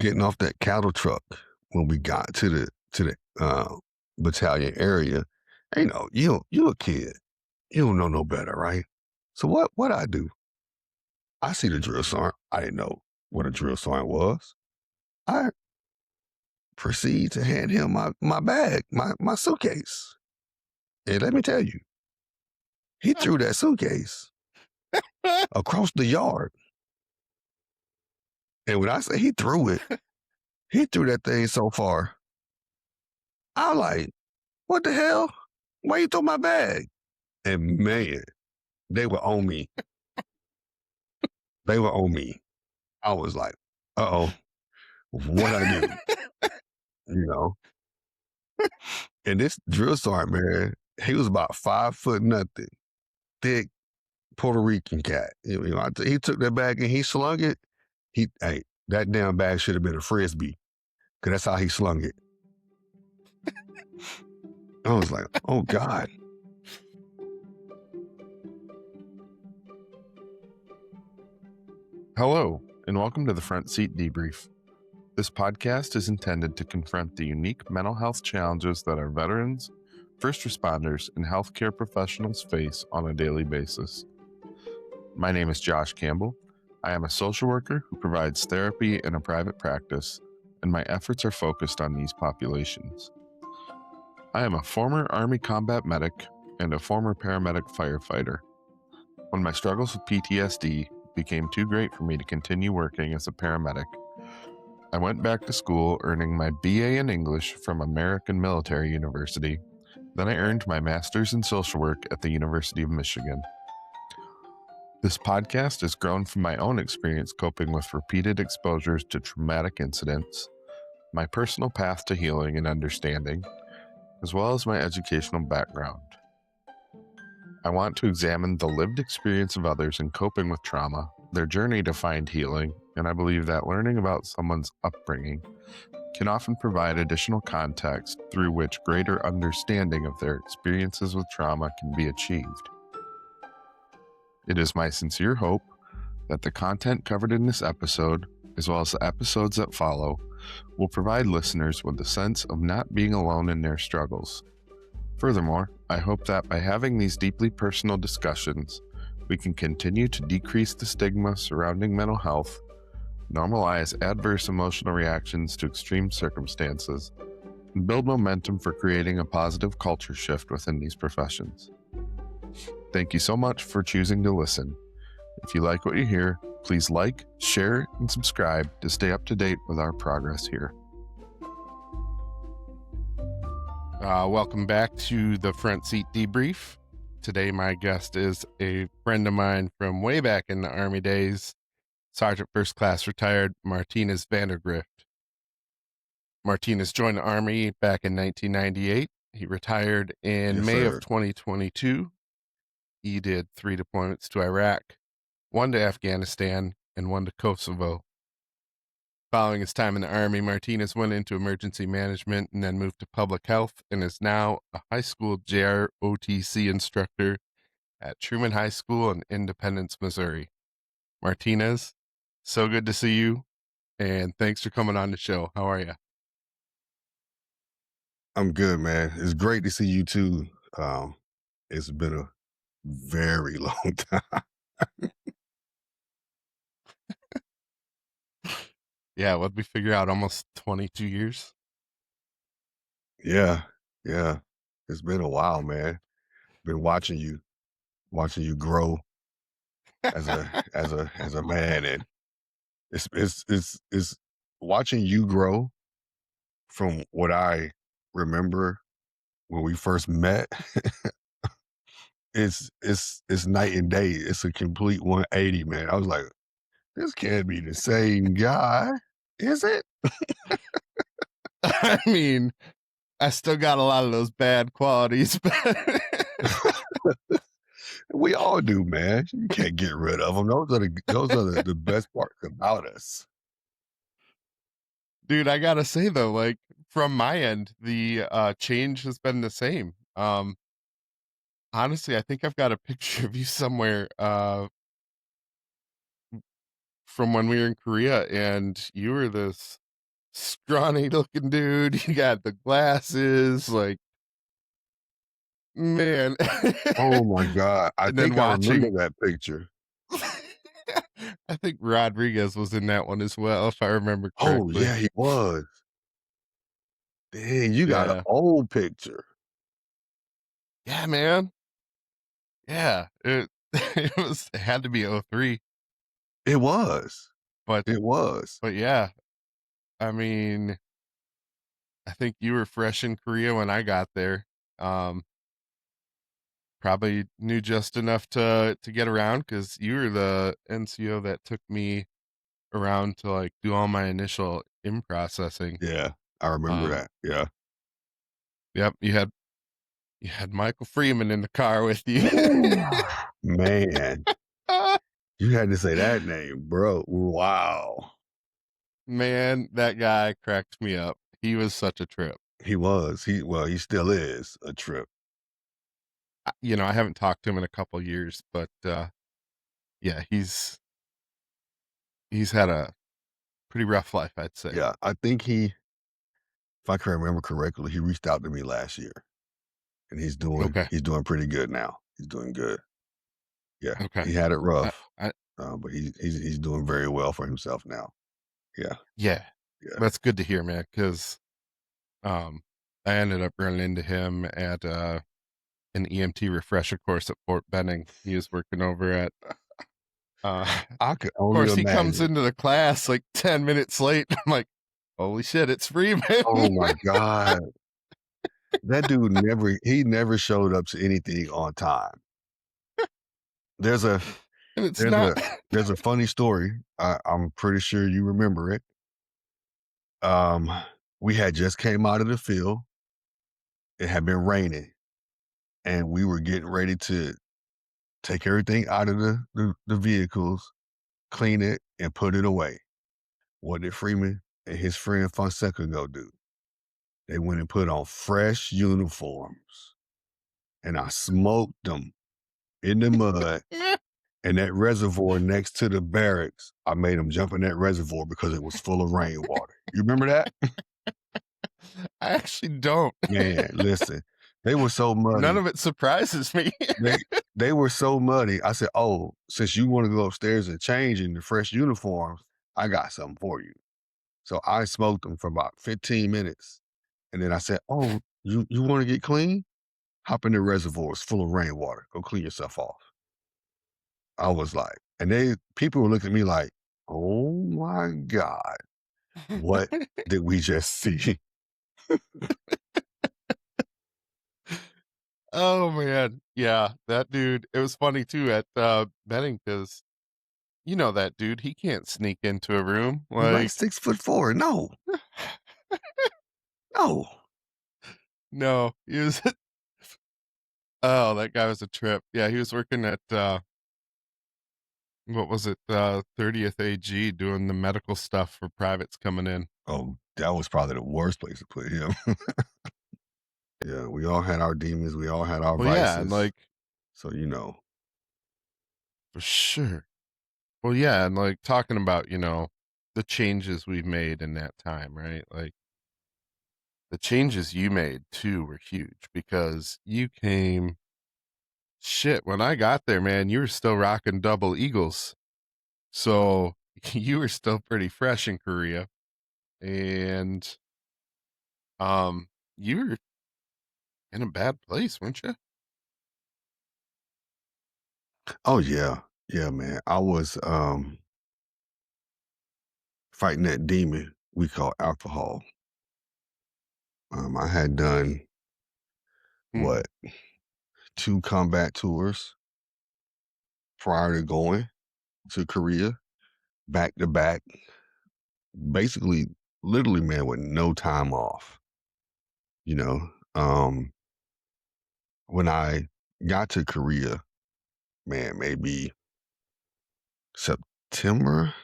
getting off that cattle truck when we got to the battalion area. You a kid. You don't know no better, right? So what I do? I see the drill sergeant. I didn't know what a drill sergeant was. I proceed to hand him my bag, my suitcase. And let me tell you, he threw that suitcase across the yard. And when I say he threw that thing so far. I'm like, what the hell? Why you throw my bag? And man, they were on me. They were on me. I was like, uh-oh, what I do? You know? And this drill sergeant, man, he was about 5 foot nothing, thick Puerto Rican cat. He took that bag and he slung it. That damn bag should have been a Frisbee, because that's how he slung it. I was like, oh God. Hello, and welcome to the Front Seat Debrief. This podcast is intended to confront the unique mental health challenges that our veterans, first responders, and healthcare professionals face on a daily basis. My name is Josh Campbell. I am a social worker who provides therapy in a private practice, and my efforts are focused on these populations. I am a former Army combat medic and a former paramedic firefighter. When my struggles with PTSD became too great for me to continue working as a paramedic, I went back to school earning my BA in English from American Military University. Then I earned my master's in social work at the University of Michigan. This podcast has grown from my own experience coping with repeated exposures to traumatic incidents, my personal path to healing and understanding, as well as my educational background. I want to examine the lived experience of others in coping with trauma, their journey to find healing, and I believe that learning about someone's upbringing can often provide additional context through which greater understanding of their experiences with trauma can be achieved. It is my sincere hope that the content covered in this episode, as well as the episodes that follow, will provide listeners with a sense of not being alone in their struggles. Furthermore, I hope that by having these deeply personal discussions, we can continue to decrease the stigma surrounding mental health, normalize adverse emotional reactions to extreme circumstances, and build momentum for creating a positive culture shift within these professions. Thank you so much for choosing to listen. If you like what you hear, please like, share, and subscribe to stay up to date with our progress here. Welcome back to the Front Seat Debrief. Today, my guest is a friend of mine from way back in the Army days, Sergeant First Class retired Martinez Vandergrift. Martinez joined the Army back in 1998. He retired in May of 2022. He did 3 deployments to Iraq, 1 to Afghanistan, and 1 to Kosovo. Following his time in the Army, Martinez went into emergency management and then moved to public health and is now a high school JROTC instructor at Truman High School in Independence, Missouri. Martinez, so good to see you, and thanks for coming on the show. How are you? I'm good, man. It's great to see you too. It's been a very long time. Yeah, what did we figure out? Almost 22 years? Yeah. It's been a while, man. Been watching you grow as a man, and it's watching you grow from what I remember when we first met. It's night and day. It's a complete 180, man. I was like, this can't be the same guy, is it? I mean, I still got a lot of those bad qualities, but We all do, man. You can't get rid of them. Those are the best parts about us. dude, I gotta say though, like from my end, the change has been the same. Honestly, I think I've got a picture of you somewhere from when we were in Korea, and you were this scrawny looking dude. You got the glasses, like, man. Oh my god, I And then think I remember watching that picture. I think Rodriguez was in that one as well, if I remember Oh, correctly. yeah, he was. Dang, you got an Yeah. old picture. Yeah, man. Yeah. It had to be '03, It was. but It was. yeah, I mean, I think you were fresh in Korea when I got there. Um, Probably knew just enough to get around because you were the NCO that took me around to, like, do all my initial in processing. Yeah, I remember Um, that. Yeah. yep, you had Michael Freeman in the car with you. Ooh, man, you had to say that name, bro. Wow. Man, that guy cracked me up. He was such a trip. He was. He still is a trip. I haven't talked to him in a couple years, but, yeah, he's had a pretty rough life, I'd say. Yeah, I think if I can remember correctly, he reached out to me last year, and Okay, he's doing pretty good now. He's doing good. Yeah, okay. he had it I rough, I but he's doing very well for himself now. Yeah, Yeah, yeah. that's good to hear, man. Because I ended up running into him at, an EMT refresher course at Fort Benning. He was working over at, of I could only course, he comes imagine. into the class, like, 10 minutes late. I'm like, "Holy shit, it's Freeman." Oh my god, that dude never showed up to anything on time. There's a And it's there's not. a there's a funny story. I'm pretty sure you remember it. Um, we had just came out of the field. It had been raining, and we were getting ready to take everything out of the vehicles, clean it, and put it away. What did Freeman and his friend Fonseca go do? They went and put on fresh uniforms, and I smoked them in the mud. And that reservoir next to the barracks, I made them jump in that reservoir because it was full of rainwater. You remember that? I actually don't. Man, listen, they were so None muddy. of it surprises me. They they were so muddy. I said, "Oh, since you want to go upstairs and change in the fresh uniforms, I got something for you." So I smoked them for about 15 minutes, and then I said, "Oh, you want to get clean? Hop in the reservoir. It's full of rainwater. Go clean yourself off." I was like, and people were looking at me like, "Oh my god, what did we just see?" Oh, man. Yeah, that dude it was funny too at, Benning because you know that dude, he can't sneak into a room, He's like like 6'4". No, no. no, he was oh, that guy was a trip. Yeah, he was working at, what was it, 30th AG doing the medical stuff for privates coming in. Oh, that was probably the worst place to put him. Yeah, we all had our demons, we all had our Well, yeah, and, vices. like So, for sure. Well, yeah, and, like, talking about, the changes we've made in that time, right? Like, the changes you made too were huge because you came shit, when I got there, man, you were still rocking double eagles. So, you were still pretty fresh in Korea, and, you were in a bad place, weren't you? oh yeah. Yeah, man. I was fighting that demon we call alcohol. I had done Mm, what, 2 combat tours prior to going to Korea, back to back, basically, literally, man, with no time off. You know, um, when I got to Korea, man, maybe September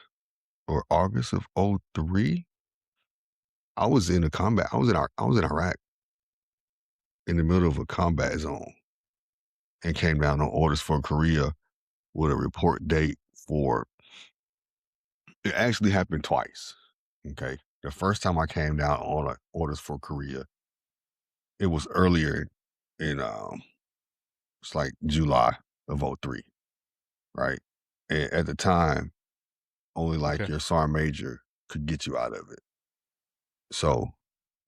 or August of '03, I was in a combat. I was in Iraq in the middle of a combat zone and came down on orders for Korea with a report date for. It actually happened twice. Okay. The first time I came down on orders for Korea, it was earlier in it's like July of '03, right? And at the time, only like Okay. your sergeant major could get you out of it. So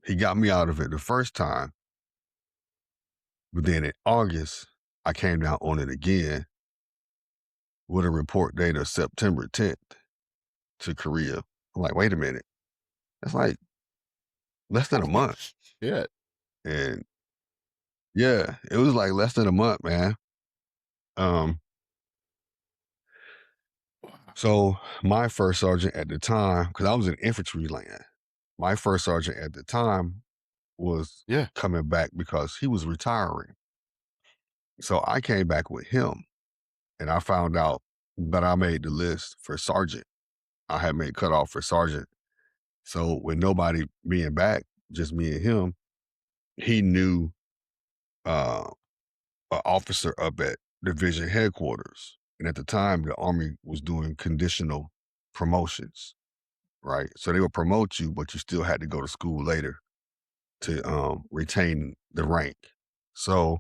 he got me out of it the first time, but then in August, I came down on it again with a report date of September 10th to Korea. I'm like, wait a minute, that's like less than a Holy month. shit. And yeah, it was like less than a month, man. Um, Wow. so my first sergeant at the time, because I was in infantry land, my first sergeant at the time was Yeah. coming back because he was retiring. So I came back with him and I found out that I made the list for sergeant. I had made cutoff for sergeant. So with nobody being back, just me and him, he knew uh, an officer up at division headquarters. And at the time, the Army was doing conditional promotions, right? So they would promote you, but you still had to go to school later to retain the rank. So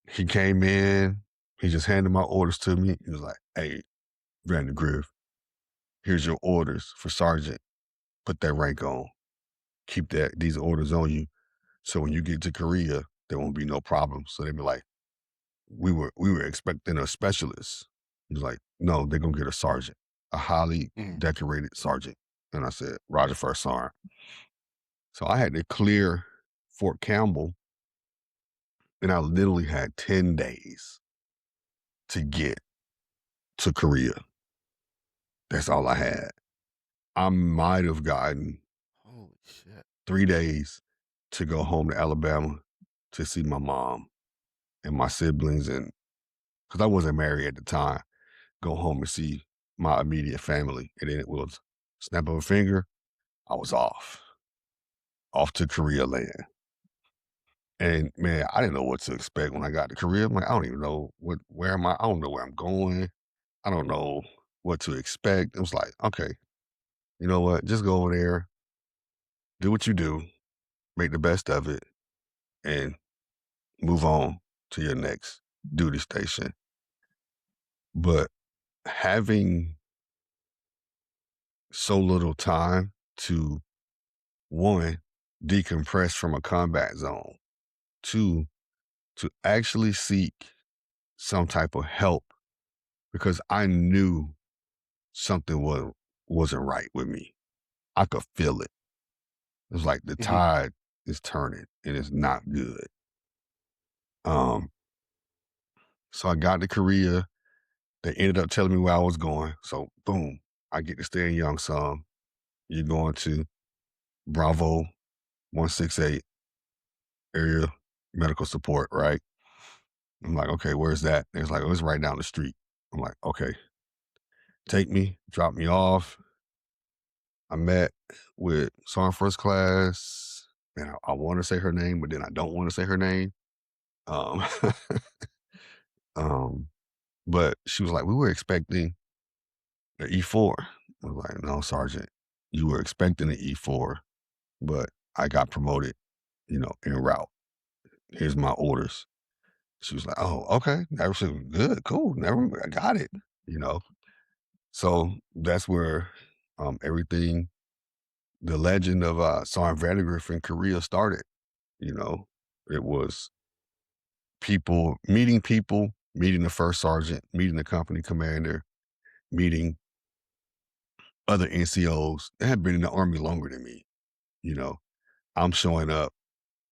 he came in, he just handed my orders to me. He was like, "Hey, Vandergrift, here's your orders for sergeant. Put that rank on. Keep these orders on you. So when you get to Korea, there won't be no problems." So they'd be like, we were expecting a specialist. He was like, "No, they're gonna get a sergeant, a highly Mhm. decorated sergeant." And I said, "Roger, first sergeant." So I had to clear Fort Campbell, and I literally had 10 days to get to Korea. That's all I had. I might have gotten Holy shit. 3 days to go home to Alabama to see my mom and my siblings, and because I wasn't married at the time, go home and see my immediate family. And then it was snap of a finger, I was off to Korea land. And man, I didn't know what to expect when I got to Korea. I'm like, I don't even know where am I? I don't know where I'm going. I don't know what to expect. It was like, okay, you know what? Just go over there, do what you do, make the best of it, and move on to your next duty station. But having so little time to, one, decompress from a combat zone, two, to actually seek some type of help because I knew something wasn't right with me. I could feel it. It was like the Mhm. tide is turning and it's not good. Um, so I got to Korea. They ended up telling me where I was going. So boom, I get to stay in Youngsung. You're going to Bravo 168 area medical support, right? I'm like, okay, where's that? And it's like, oh, it's right down the street. I'm like, okay, take me, drop me off. I met with Sergeant First Class, and I want to say her name, but then I don't want to say her name. Um, um, but she was like, we were expecting an E4. I was like, no, Sergeant, you were expecting an E4, but I got promoted, en route. Here's my orders. She was like, oh, okay. That was good, cool. Never, I got it, you know. So that's where everything, the legend of Sergeant Vandergrift in Korea started. You know, it was people, meeting the first sergeant, meeting the company commander, meeting other NCOs that had been in the Army longer than me. You know, I'm showing up,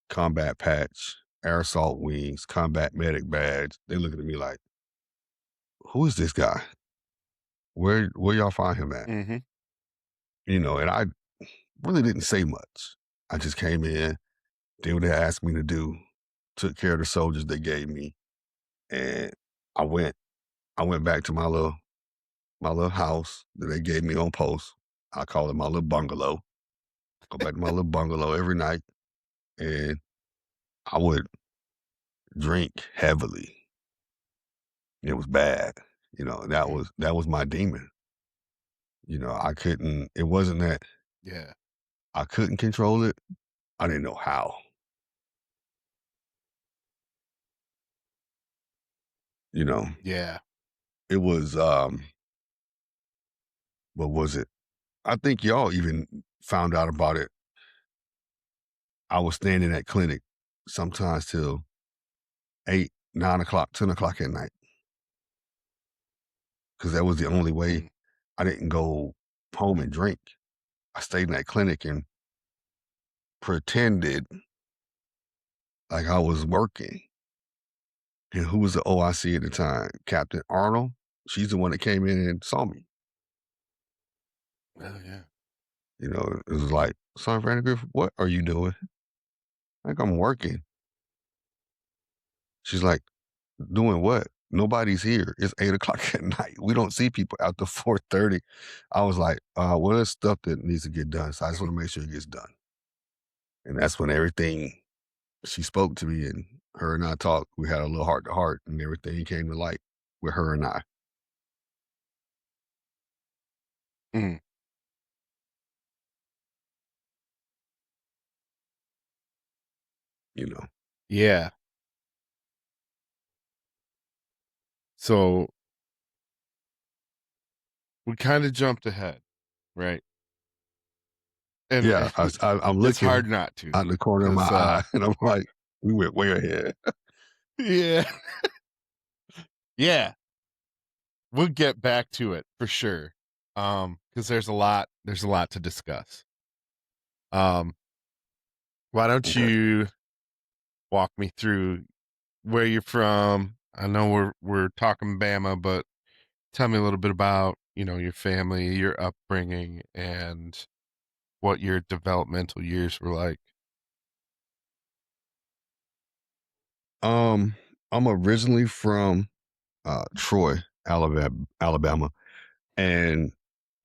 combat patch, air assault wings, combat medic badge. They looking at me like, who is this guy? Where y'all find him at? Mhm. And I really didn't say much. I just came in, did what they asked me to do, took care of the soldiers they gave me, and I went I went back to my little house that they gave me on post. I call it my little bungalow. Go back to my little bungalow every night, and I would drink heavily. It was bad. That Mhm. was my demon. I couldn't. It wasn't that. Yeah. I couldn't control it. I didn't know how. You know, Yeah. it was what was it? I think y'all even found out about it. I was standing at clinic sometimes till 8, 9 o'clock, 10 o'clock at night because that was the only way. Mm. I didn't go home and drink. I stayed in that clinic and pretended like I was working. And who was the OIC at the time? Captain Arnold. She's the one that came in and saw me. Oh, yeah. You know, it was like, "Son Vandergrift, what are you doing?" Like, "I'm working." She's like, "Doing what? Nobody's here. It's 8 o'clock at night. We don't see people after 4:30." I was like, well, there's stuff that needs to get done. So I just want to make sure it gets done." And that's when everything she spoke to me and her and I talked. We had a little heart to heart and everything came to light with her and I, Mm. you know. Yeah. So we kind of jumped ahead, right? And Yeah, I'm it's looking hard not to, out the corner of my because eye and I'm like, we went way ahead. yeah, yeah, we'll get back to it for sure. Because there's a lot to discuss. Um, why don't Okay. you walk me through where you're from? I know we're talking Bama, but tell me a little bit about, your family, your upbringing, and what your developmental years were like. Um, I'm originally from Troy, Alabama, and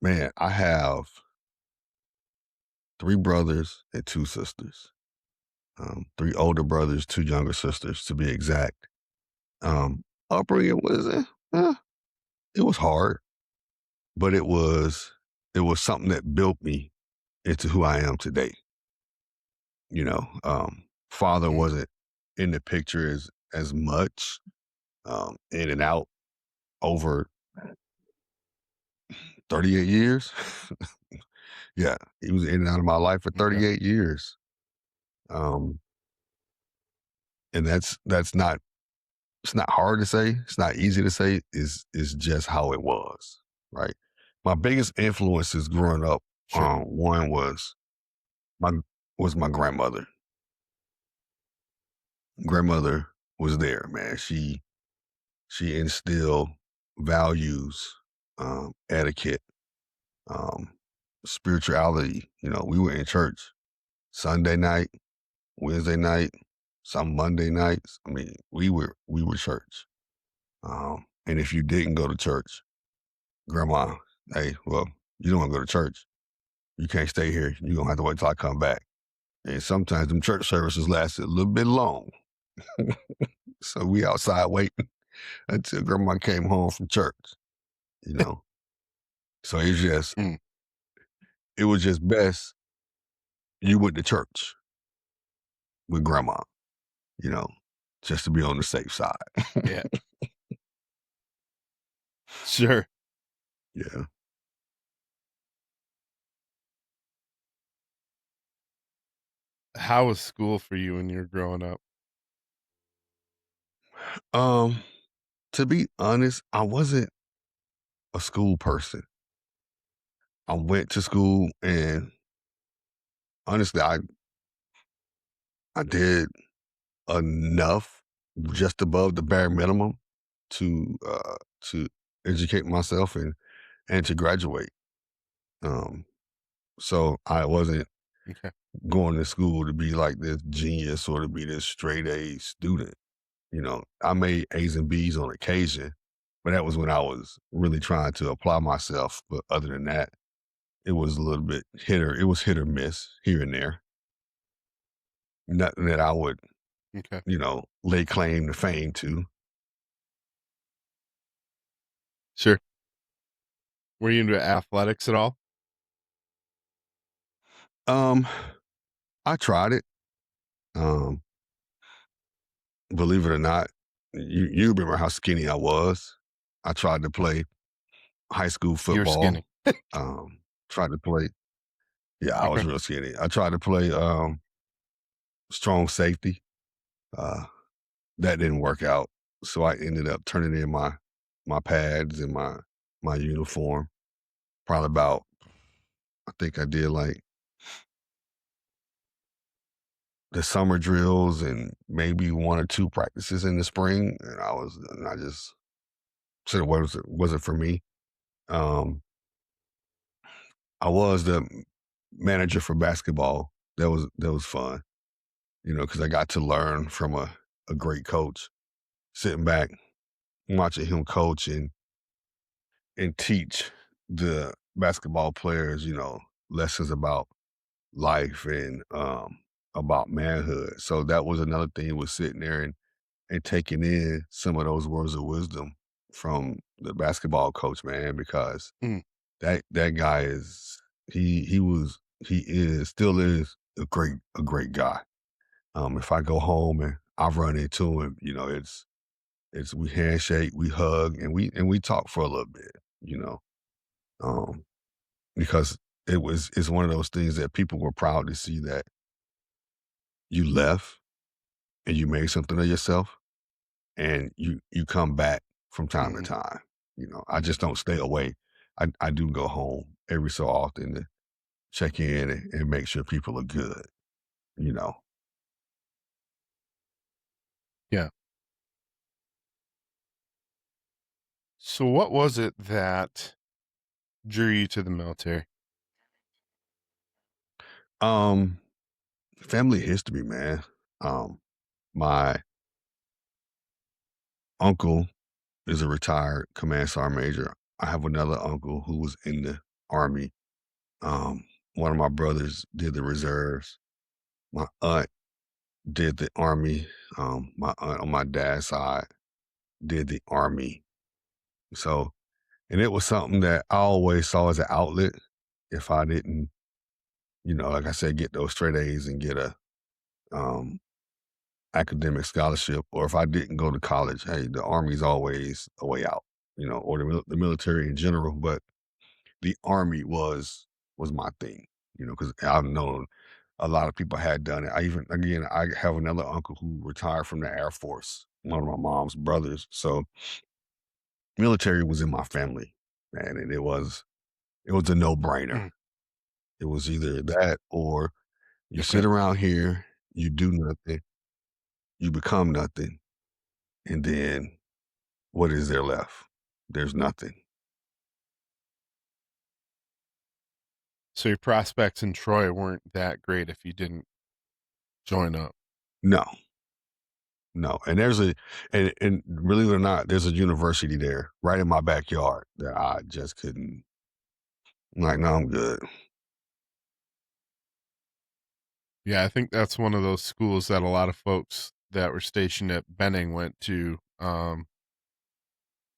man, I have 3 brothers and 2 sisters. 3 older brothers, 2 younger sisters, to be exact. Upbringing was it was hard, but it was something that built me into who I am today. You know, father Mm, wasn't in the picture as much, in and out over 38 years. Yeah, he was in and out of my life for okay, 38 years. Um, and that's not it's not hard to say. It's not easy to say. Is just how it was, right? My biggest influences growing up, sure, one my my grandmother. Grandmother was there, man. She instilled values, etiquette, um, spirituality. You know, we were in church Sunday night, Wednesday night, some Monday nights. I mean, we were church. And if you didn't go to church, grandma, hey, well, you don't want to go to church. You can't stay here. You're gonna have to wait till I come back. And sometimes them church services lasted a little bit long. So we outside waiting until grandma came home from church, you know. So mm, it was just best you went to church with grandma, you know, just to be on the safe side. yeah, sure. Yeah. How was school for you when you were growing up? Um, to be honest, I wasn't a school person. I went to school and honestly, I did enough just above the bare minimum to educate myself and to graduate. Um, so I wasn't Okay, going to school to be like this genius or to be this straight A student. You know, I made A's and B's on occasion, but that was when I was really trying to apply myself. But other than that, it was a little bit it was hit or miss here and there. Nothing that I would, okay, lay claim to fame to. sure. Were you into athletics at all? Um, I tried it. Um, Believe it or not, you remember how skinny I was. I tried to play high school You're football. skinny. Tried to play. Yeah, I was Okay. real skinny. I tried to play strong safety. Uh, that didn't work out. So I ended up turning in my pads and my uniform. Probably about I think I did like the summer drills and maybe one or two practices in the spring, and I just said it wasn't for me. Um, I was the manager for basketball. That was fun, because I got to learn from a great coach, sitting back, watching him coach and teach the basketball players, lessons about life and about manhood. So that was another thing was sitting there and taking in some of those words of wisdom from the basketball coach, man, because Mm, that guy he is still is a great guy. If I go home and I run into him, it's we handshake, we hug, and we talk for a little bit, you know, um, because it's one of those things that people were proud to see that you left and you made something of yourself and you come back from time to mhm. time. I just don't stay away. I do go home every so often to check in and make sure people are good, you know. Yeah. So what was it that drew you to the military? Um, Family history, man. My uncle is a retired command sergeant major. I have another uncle who was in the army. Um, One of my brothers did the reserves. My aunt did the army. My aunt on my dad's side did the army. So, and it was something that I always saw as an outlet. If I didn't, like I said, get those straight A's and get a um, academic scholarship, or if I didn't go to college, hey, the army's always a way out, or the military in general. But the army was my thing, because I've known a lot of people had done it. I have another uncle who retired from the Air Force, one of my mom's brothers. So military was in my family, man, and it was a no brainer. Mm, It was either that or you sit okay. around here, you do nothing, you become nothing, and then what is there left? There's nothing. So your prospects in Troy weren't that great if you didn't join up. No, no. And believe it or not, there's a university there right in my backyard that I just couldn't. I'm like, no, I'm good. Yeah, I think that's one of those schools that a lot of folks that were stationed at Benning went to.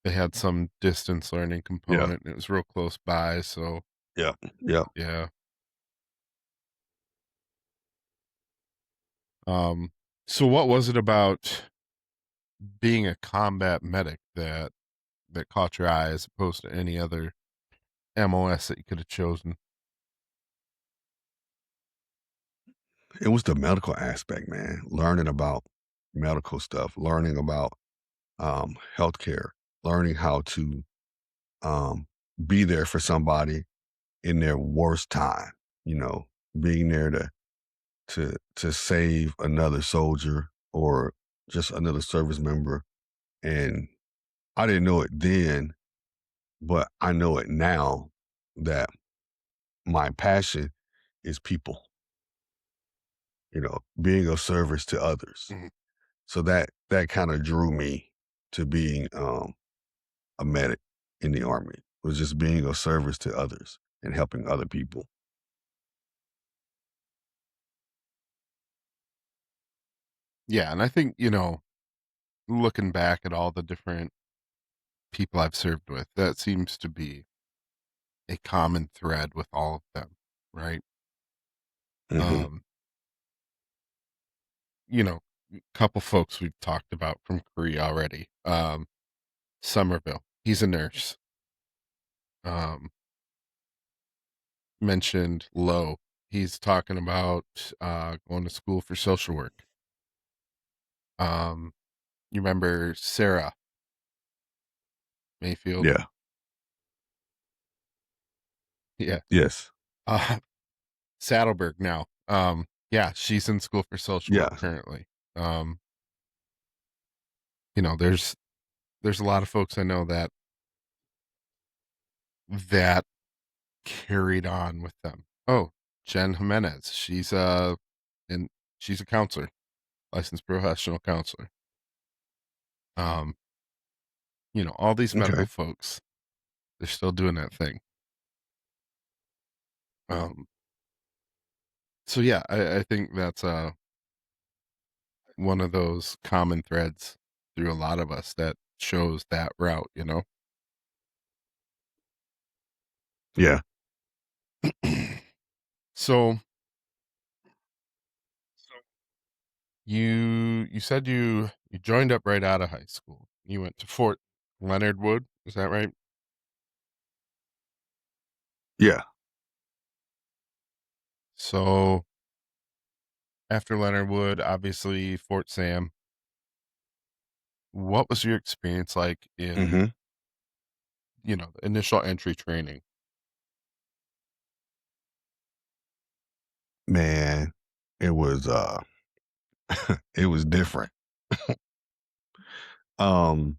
They had some distance learning Yeah, component, and it was real close by. So yeah, yeah. yeah. Um, so what was it about being a combat medic that caught your eye as opposed to any other MOS that you could have chosen? It was the medical aspect, man. Learning about medical stuff, learning about healthcare, learning how to um, be there for somebody in their worst time. You know, being there to save another soldier or just another service member. And I didn't know it then, but I know it now that my passion is people, being of service to others. Mhm. So that kind of drew me to being a medic in the army, was just being of service to others and helping other people. Yeah, and I think, looking back at all the different people I've served with, that seems to be a common thread with all of them, right? Hmm. Um, you know, a couple folks we've talked about from Korea already. Somerville, he's a nurse. Um, mentioned Lowe. He's talking about going to school for social work. Um, you remember Sarah Mayfield? Yeah. Yeah. Yes. Uh, Saddleberg now. Yeah, she's in school for social work Yeah. currently. Um, there's a lot of folks I know that carried on with them. Oh, Jen Jimenez. And she's a counselor, licensed professional counselor. Um, all these medical Okay. folks, they're still doing that thing. Um, so yeah, I think that's one of those common threads through a lot of us that shows that route. Yeah. So you said you joined up right out of high school. You went to Fort Leonard Wood, is that right? Yeah. So after Leonard Wood, obviously Fort Sam. What was your experience like in, Hmm. the initial entry training? Man, it was it was different. Um,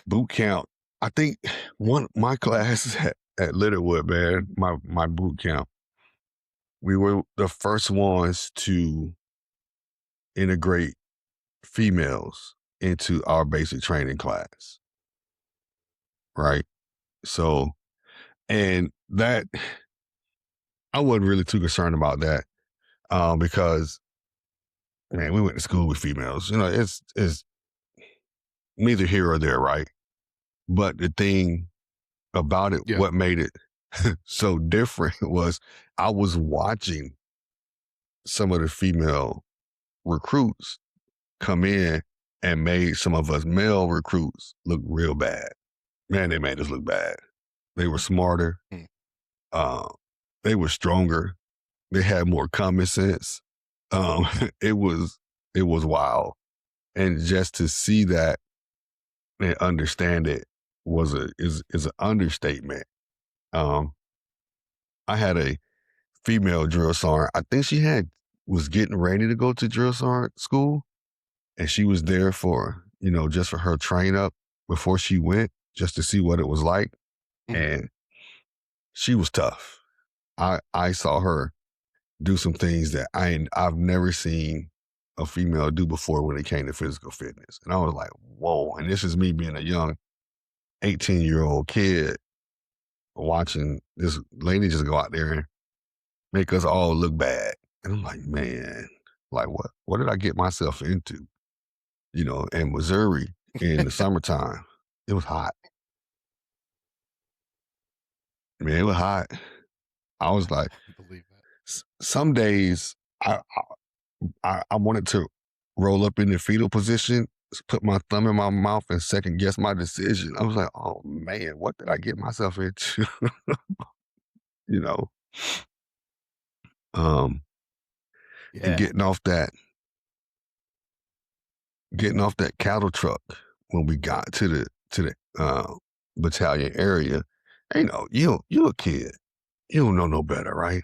boot camp. I think one my class at Littlewood, man, my boot camp, we were the first ones to integrate females into our basic training class, right? So, and that I wasn't really too concerned about that, because man, we went to school with females. It's neither here or there, right? But the thing about it, Yeah. what made it so different was I was watching some of the female recruits come in and made some of us male recruits look real bad. Man, they made us look bad. They were smarter. Mm. Uh, they were stronger. They had more common sense. Um, it was it was wild, and just to see that and understand it is an understatement. Um, I had a female drill sergeant. I think she was getting ready to go to drill sergeant school, and she was there for just for her train up before she went, just to see what it was like, Mhm. and she was tough. I saw her do some things that I've never seen a female do before when it came to physical fitness, and I was like, whoa! And this is me being a young 18-year-old kid watching this lady just go out there and make us all look bad. And I'm like, man, like what did I get myself into? In Missouri in the summertime, it was hot. Man, it was hot. I was like, Believe that. some days I wanted to roll up in the fetal position, put my thumb in my mouth and second guess my decision. I was like, oh man, what did I get myself into? you know, um, and Yeah. getting off that cattle truck when we got to the battalion area. You a kid, you don't know no better, right?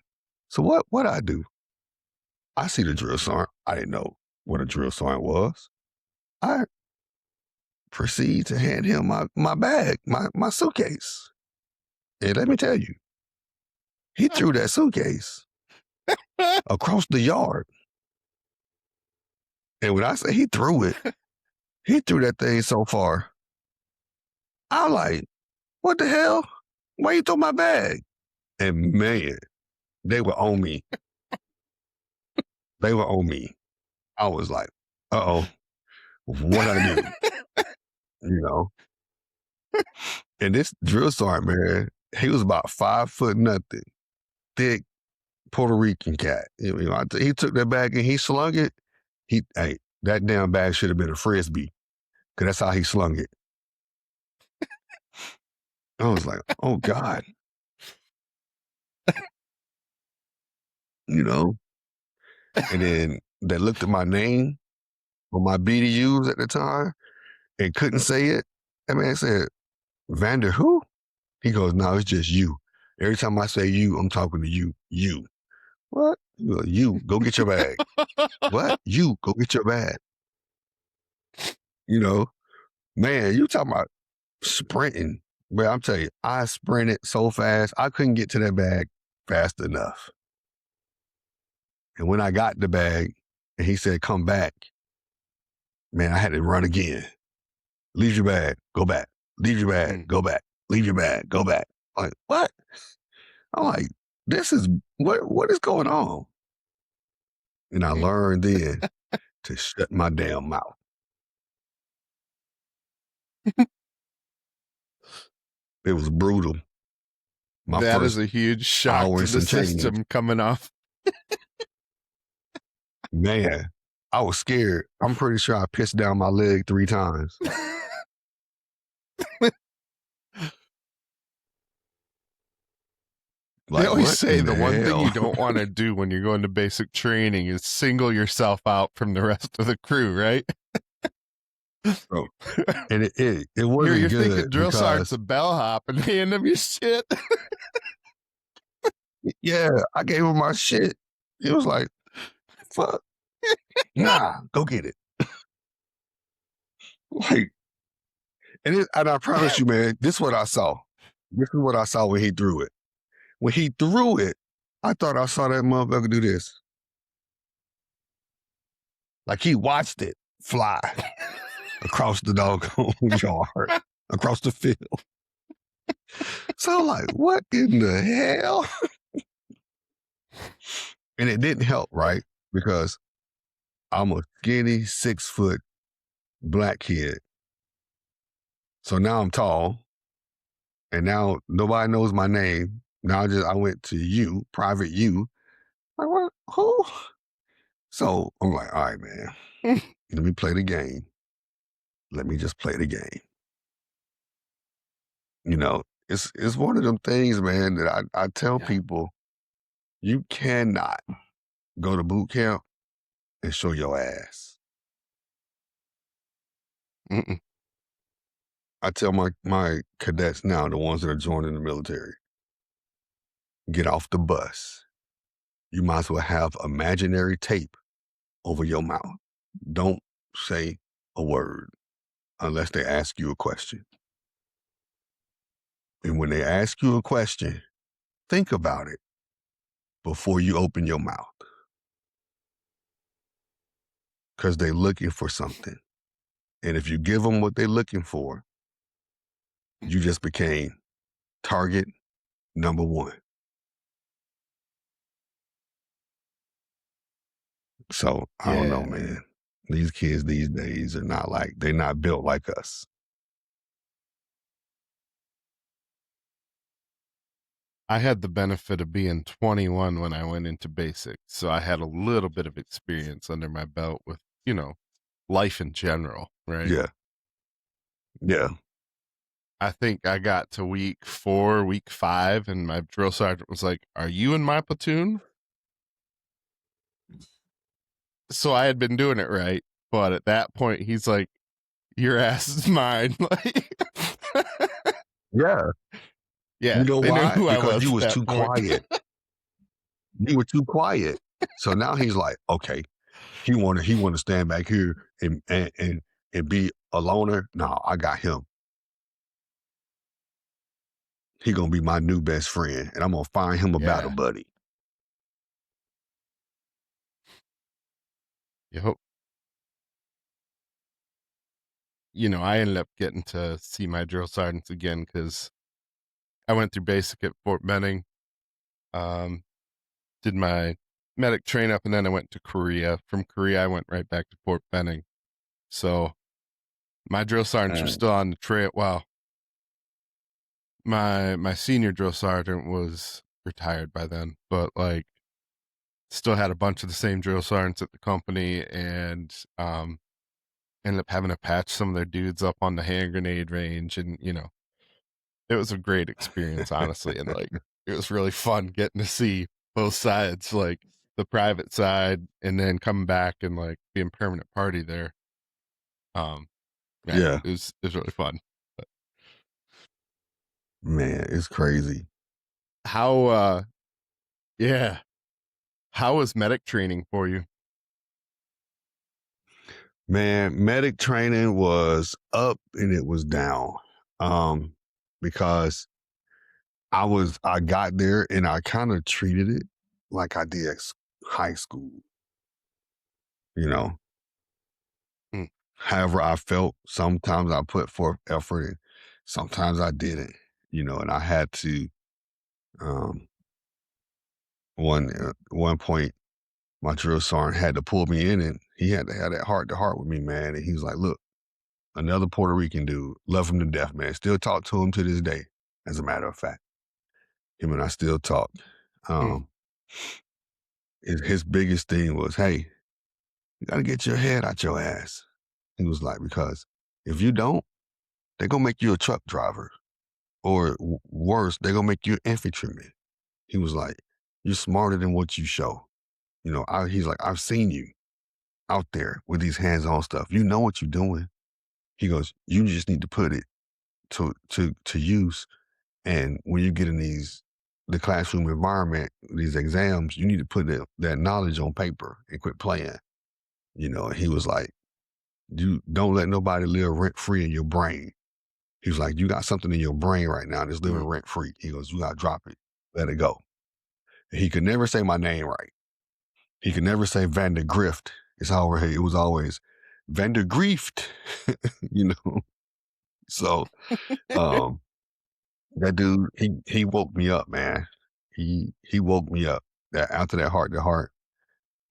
So what I do? I see the drill sergeant. I didn't know what a drill sergeant was. I proceed to hand him my bag, my suitcase. And let me tell you, he threw that suitcase across the yard. And when I say he threw that thing so far. I'm like, what the hell? Why you throw my bag? And man, they were on me. They were on me. I was like, uh-oh, what I do? You know? And this drill sergeant, man, he was about 5 foot nothing, thick, Puerto Rican cat. He took that bag and he slung it. That damn bag should have been a Frisbee, because that's how he slung it. I was like, oh God. And then they looked at my name on my BDUs at the time and couldn't say it. That man said, Vander who? He goes, no, it's just you. Every time I say you, I'm talking to you. You. What? You, go get your bag. What? You, go get your bag. Man, you talking about sprinting. But I'm telling you, I sprinted so fast, I couldn't get to that bag fast enough. And when I got the bag and he said, come back, man, I had to run again. Leave your bag, go back. Leave your bag, go back. Leave your bag, go back. Like, what? I'm like, this is, what is going on? And I learned then to shut my damn mouth. It was brutal. That is a huge shock to the system coming off. Man, I was scared. I'm pretty sure I pissed down my leg 3 times. They always say the one thing you don't want to do when you're going to basic training is single yourself out from the rest of the crew, right? Oh, and it wasn't you're good. Thinking drill sergeant's a bellhop and hand him your shit. Yeah, I gave him my shit. He was like, fuck. Nah, go get it. Like, and I promise you, man, this is what I saw. This is what I saw when he threw it. When he threw it, I thought I saw that motherfucker do this. Like he watched it fly across the doggone yard, across the field. So I'm like, what in the hell? And it didn't help, right? Because I'm a skinny 6-foot black kid. So now I'm tall. And now nobody knows my name. Now I went to you, private you. Like, what? Who? So I'm like, all right, man, let me play the game. Let me just play the game. It's one of them things, man, that I tell people, you cannot go to boot camp and show your ass. Mm-mm. I tell my cadets now, the ones that are joining the military, get off the bus. You might as well have imaginary tape over your mouth. Don't say a word unless they ask you a question. And when they ask you a question, think about it before you open your mouth. Because they're looking for something. And if you give them what they're looking for, you just became target number 1. So I don't know, man. These kids these days are they're not built like us. I had the benefit of being 21 when I went into basic. So I had a little bit of experience under my belt with, life in general, right? Yeah. Yeah. I think I got to week 4, week 5, and my drill sergeant was like, "Are you in my platoon?" So I had been doing it right. But at that point, he's like, "Your ass is mine." Yeah. Yeah. You know they why? Knew who Because I was you was at too that point. quiet. You were too quiet. So now he's like, okay, he want to stand back here and be a loner. No, I got him. He gonna be my new best friend, and I'm gonna find him a battle buddy. Yep. I ended up getting to see my drill sergeants again because I went through basic at Fort Benning, did my medic train up, and then I went to Korea. From Korea, I went right back to Fort Benning. So my drill sergeants were still on the trail. Well, my senior drill sergeant was retired by then, but still had a bunch of the same drill sergeants at the company, and ended up having to patch some of their dudes up on the hand grenade range, and it was a great experience, honestly, and like it was really fun getting to see both sides, like the private side, and then coming back and like being permanent party there. Yeah, Yeah, it was really fun. But man, it's crazy. how yeah, how was medic training for you? Man, medic training was up and it was down. Because I got there and I kind of treated it like I did high school, you know. Mm, However, I felt sometimes I put forth effort and sometimes I didn't, and I had to um one point my drill sergeant had to pull me in and he had to have that heart to heart with me, man. And he was like, look, another Puerto Rican dude, love him to death, man. Still talk to him to this day, as a matter of fact. Him and I still talk. mm, Um, his biggest thing was, hey, you got to get your head out your ass. He was like, because if you don't, they're going to make you a truck driver. Or worse, they're going to make you an infantryman. He was like, you're smarter than what you show. He's like, I've seen you out there with these hands-on stuff. You know what you're doing. He goes, you just need to put it to use. And when you get in the classroom environment, these exams, you need to put that knowledge on paper and quit playing. And he was like, you don't let nobody live rent free in your brain. He was like, you got something in your brain right now that's living mm. rent free. He goes, you gotta drop it, let it go. And he could never say my name right. He could never say Vandergrift. It was always Vandergrift, you know. So um that dude, he woke me up, man. He woke me up. That after that heart to heart,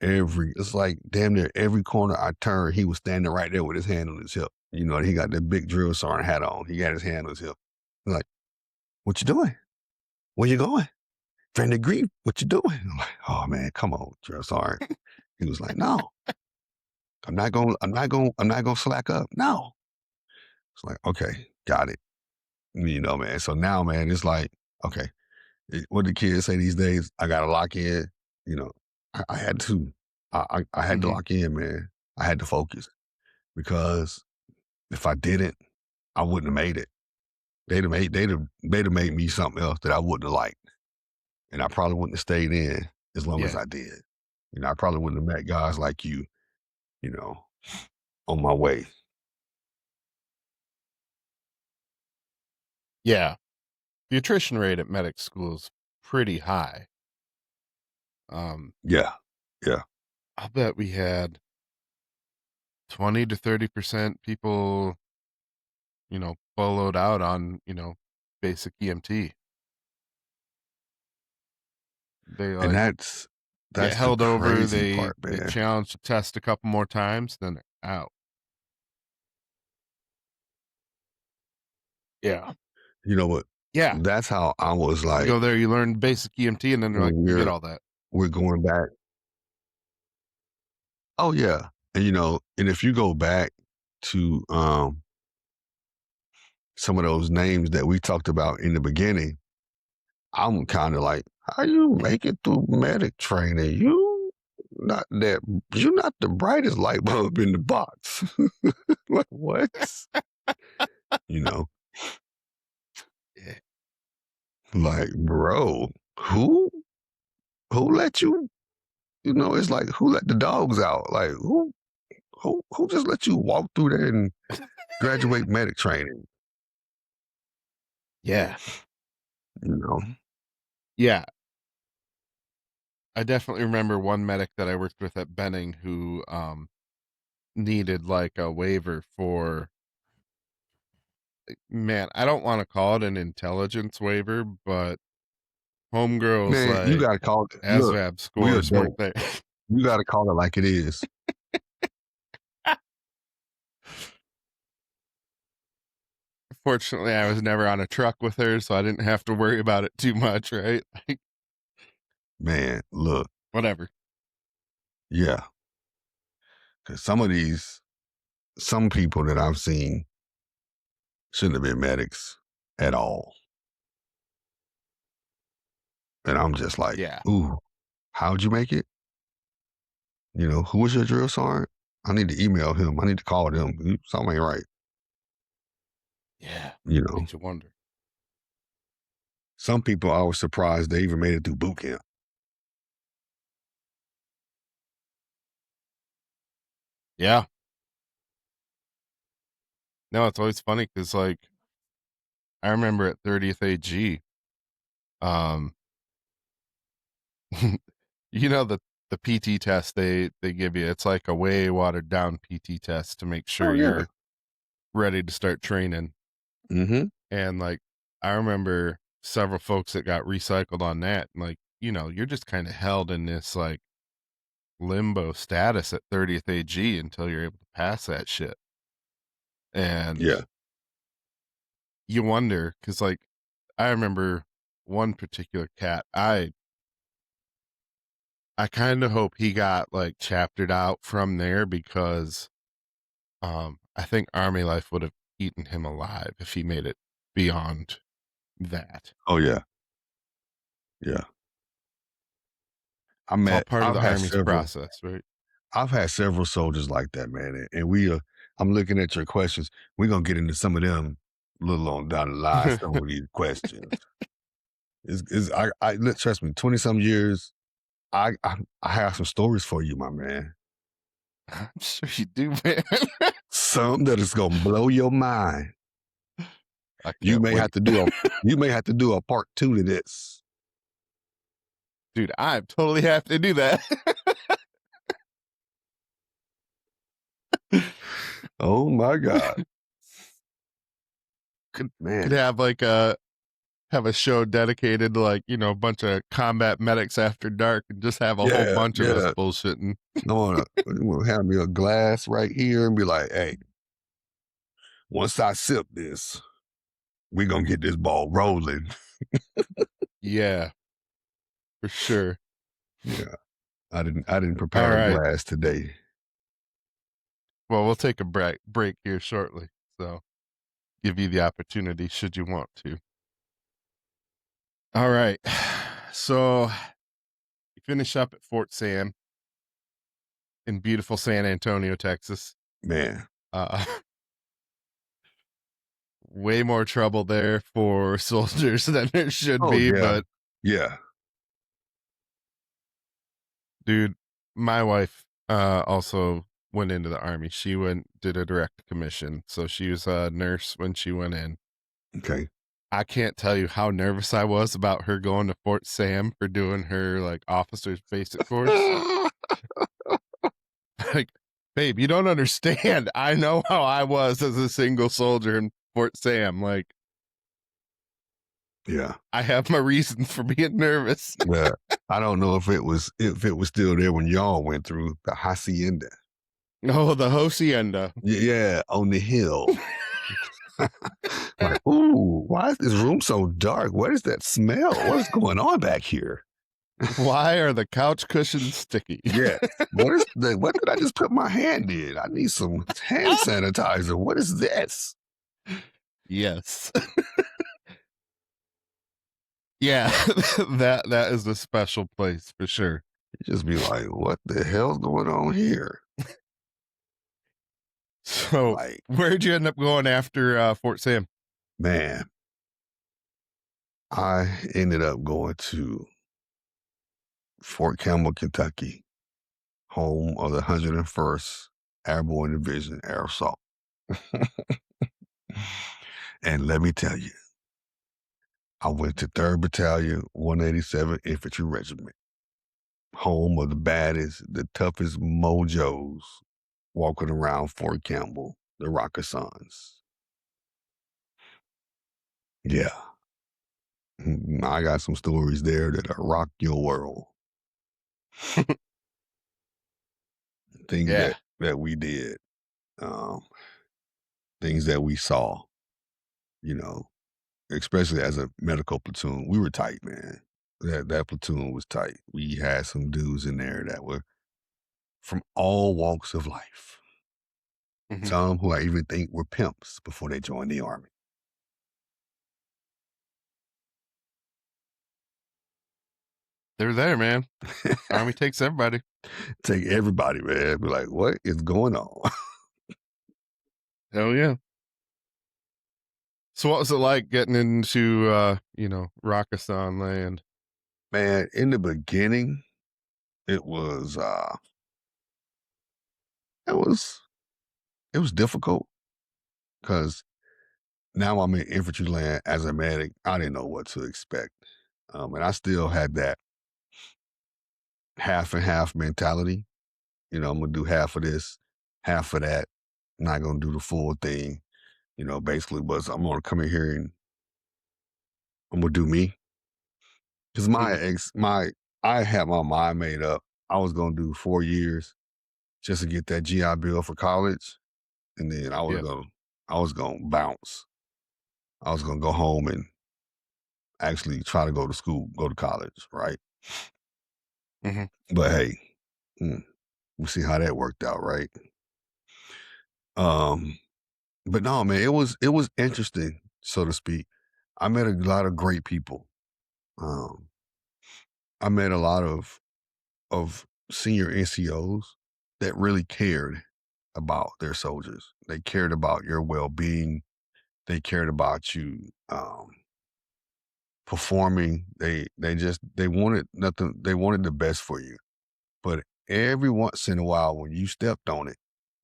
it's like damn near every corner I turned, he was standing right there with his hand on his hip. And he got that big drill sergeant hat on. He got his hand on his hip. He's like, what you doing? Where you going? Vandergrift, what you doing? I'm like, oh man, come on, drill sergeant. He was like, no, I'm not gonna slack up. No. It's like, okay, got it. Man. So now, man, it's like, okay, what the kids say these days, I gotta lock in. You know, I had to. I had to Hmm. lock in, man. I had to focus because if I didn't, I wouldn't have made it. They'd have made me something else that I wouldn't have liked, and I probably wouldn't have stayed in as long as Yeah, I did. I probably wouldn't have met guys like you. You know, on my way. yeah. The attrition rate at medic school is pretty high. Yeah, yeah. I'll bet we had 20 to 30% people, followed out on, basic EMT. They And like get that's the held over, crazy they part, get man. challenged to test a couple more times, then they're out. Yeah. You know what? Yeah. That's how I was You like go there, you learn basic EMT, and then they're like, when forget we're all that. we're going back. Oh yeah. And if you go back to some of those names that we talked about in the beginning, I'm kind of like, how you make it through medic training? Not that you're not the brightest light bulb in the box. Like what? You know, Yeah. like bro, who who let you? It's like who let the dogs out? Like who just let you walk through there and graduate medic training? Yeah. You know, Yeah. I definitely remember one medic that I worked with at Benning who needed like a waiver for, man, I don't want to call it an intelligence waiver, but homegirls man, you like gotta call it. Look, ASVAB we scores weren't adults. there. You gotta call it like it is. Fortunately, I was never on a truck with her, so I didn't have to worry about it too much, right? Like, Man, look, whatever. Yeah, because some people that I've seen shouldn't have been medics at all. And I'm just like, Yeah. ooh, how'd you make it? Who was your drill sergeant? I need to email him. I need to call them. Something ain't right. Yeah. You know, Makes you wonder. some people I was surprised they even made it through boot camp. Yeah. No, it's always funny because, like, I remember at 30th AG, um, the PT test they give you. It's like a way watered down PT test to make sure Oh yeah. you're ready to start training. Mm-hmm. And like, I remember several folks that got recycled on that. And like, you're just kind of held in this like limbo status at 30th AG until you're able to pass that shit. And Yeah. you wonder, because like, I remember one particular cat. I kind of hope he got like chaptered out from there because I think army life would have eaten him alive if he made it beyond that. Oh yeah. Yeah. It's all part of the army's process, right? I've had several soldiers like that, man. And I'm looking at your questions. We're gonna get into some of them a little on down the line, some of these questions. Trust me, 20 some years, I have some stories for you, my man. I'm sure you do, man. Some that is gonna blow your mind. I You can't may have wait. to do a part two to this. Dude, I'm totally happy to do that. Oh my God. could could Man. have like have a show dedicated to like, a bunch of combat medics after dark and just have a whole Yeah, bunch of us yeah. bullshitting. I wanna have me a glass right here and be like, hey, once I sip this, we're gonna get this ball rolling. Yeah, for sure. Yeah. I didn't All prepare a right. glass today. Well, we'll take a break here shortly. So give you the opportunity should you want to. All right. So you finish up at Fort Sam in beautiful San Antonio, Texas. Man. Uh, way more trouble there for soldiers than there should Oh be. yeah. But Yeah. dude, my wife also went into the army. She did a direct commission. So she was a nurse when she went in. Okay. I can't tell you how nervous I was about her going to Fort Sam for doing her like officer's basic course. Like, babe, you don't understand. I know how I was as a single soldier in Fort Sam. Like, Yeah. I have my reasons for being nervous. Yeah. I don't know if it was still there when y'all went through the hacienda. Oh, the hacienda. Yeah, on the hill. Like, ooh, why is this room so dark? What is that smell? What is going on back here? Why are the couch cushions sticky? Yeah. What did I just put my hand in? I need some hand sanitizer. What is this? Yes. Yeah, that is a special place for sure. You just be like, what the hell's going on here? So, Like, where'd you end up going after Fort Sam? man, I ended up going to Fort Campbell, Kentucky, home of the 101st Airborne Division Air Assault. And let me tell you, I went to 3rd Battalion, 187th Infantry Regiment, home of the baddest, the toughest mojos walking around Fort Campbell, the Rockasons. Yeah. I got some stories there that'll rock your world. Things Yeah. that we did, um, things that we saw, you know, especially as a medical platoon. We were tight, man. That platoon was tight. We had some dudes in there that were from all walks of life. Mhm. Some who I even think were pimps before they joined the army. They're there, man. Army takes everybody. Take everybody, man. Be like, what is going on? Hell yeah. So what was it like getting into, Rakistan land? Man, in the beginning, it was it was it was difficult because now I'm in infantry land as a medic. I didn't know what to expect. And I still had that half and half mentality. I'm gonna do half of this, half of that. Not gonna do the full thing. Basically was I'm gonna come in here and I'm gonna do me. Because Mhm. I had my mind made up. I was gonna do 4 years just to get that GI Bill for college, and then Yeah. I was gonna bounce. I was gonna go home and actually try to go to school, go to college, right? Mhm. But hey, mm, we'll see how that worked out, right? Um, but no, man, it was interesting, so to speak. I met a lot of great people. Um, I met a lot of senior NCOs that really cared about their soldiers. They cared about your well-being. They cared about you performing. They wanted nothing. They wanted the best for you. But every once in a while, when you stepped on it,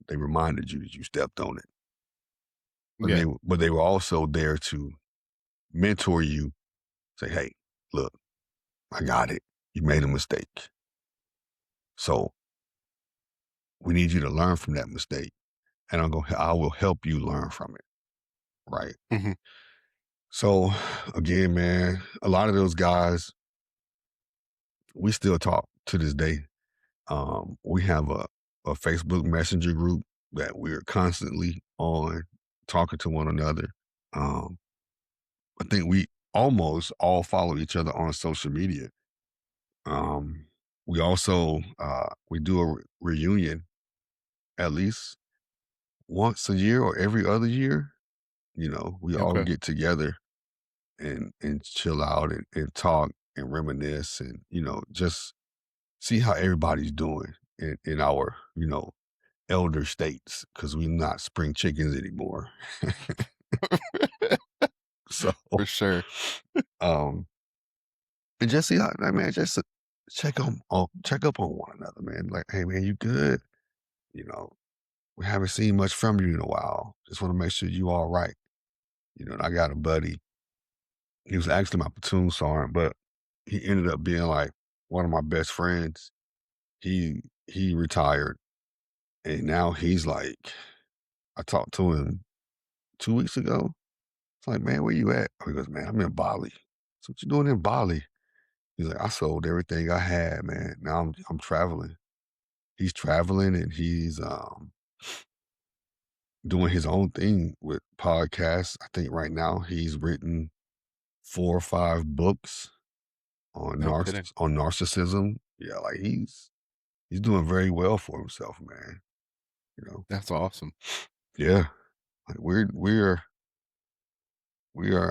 they reminded you that you stepped on it. Yeah. But they were also there to mentor you. Say, hey, look, I got it. You made a mistake. So we need you to learn from that mistake. And I will help you learn from it. Right. Mhm. So again, man, a lot of those guys, we still talk to this day. We have a Facebook Messenger group that we're constantly on talking to one another. Um, I think we almost all follow each other on social media. Um, we also we do a reunion at least once a year or every other year. We all Okay. get together and chill out and talk and reminisce and just see how everybody's doing in our elder states because we're not spring chickens anymore. So For sure. um and just see how like, man, just to check up on one another, man. Like, hey man, you good? You know, we haven't seen much from you in a while. Just want to make sure you all right. And I got a buddy. He was actually my platoon sergeant, but he ended up being like one of my best friends. He retired and now he's like I talked to him 2 weeks ago. It's like, man, where you at? Oh, he goes, man, I'm in Bali. So what you doing in Bali? He's like, I sold everything I had, man. Now I'm traveling. He's traveling and he's doing his own thing with podcasts. I think right now he's written 4 or 5 books on No kidding. narcissism. Yeah, like he's doing very well for himself, man. You know. That's awesome. Yeah. Like we are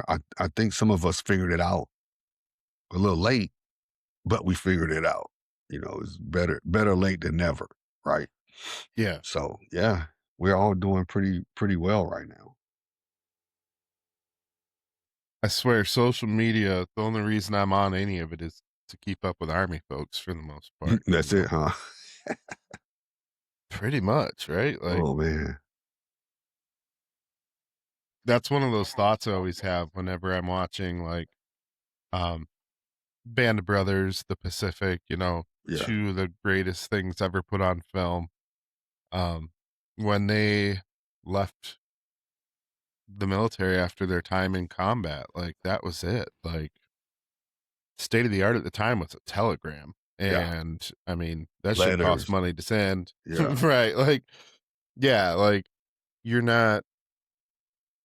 I think some of us figured it out a little late, but we figured it out. It's better late than never, right? Yeah. So yeah, we're all doing pretty well right now. I swear social media, the only reason I'm on any of it is to keep up with Army folks for the most part, That's it, huh? Pretty much, right? Like, Oh man. that's one of those thoughts I always have whenever I'm watching, like, um, Band of Brothers, The Pacific, Yeah. 2 of the greatest things ever put on film. Um, when they left the military after their time in combat, like, that was it. Like, state of the art at the time was a telegram, Yeah. and, I mean, that shit costs Letters. money to send. Yeah. Right, like, yeah, like, you're not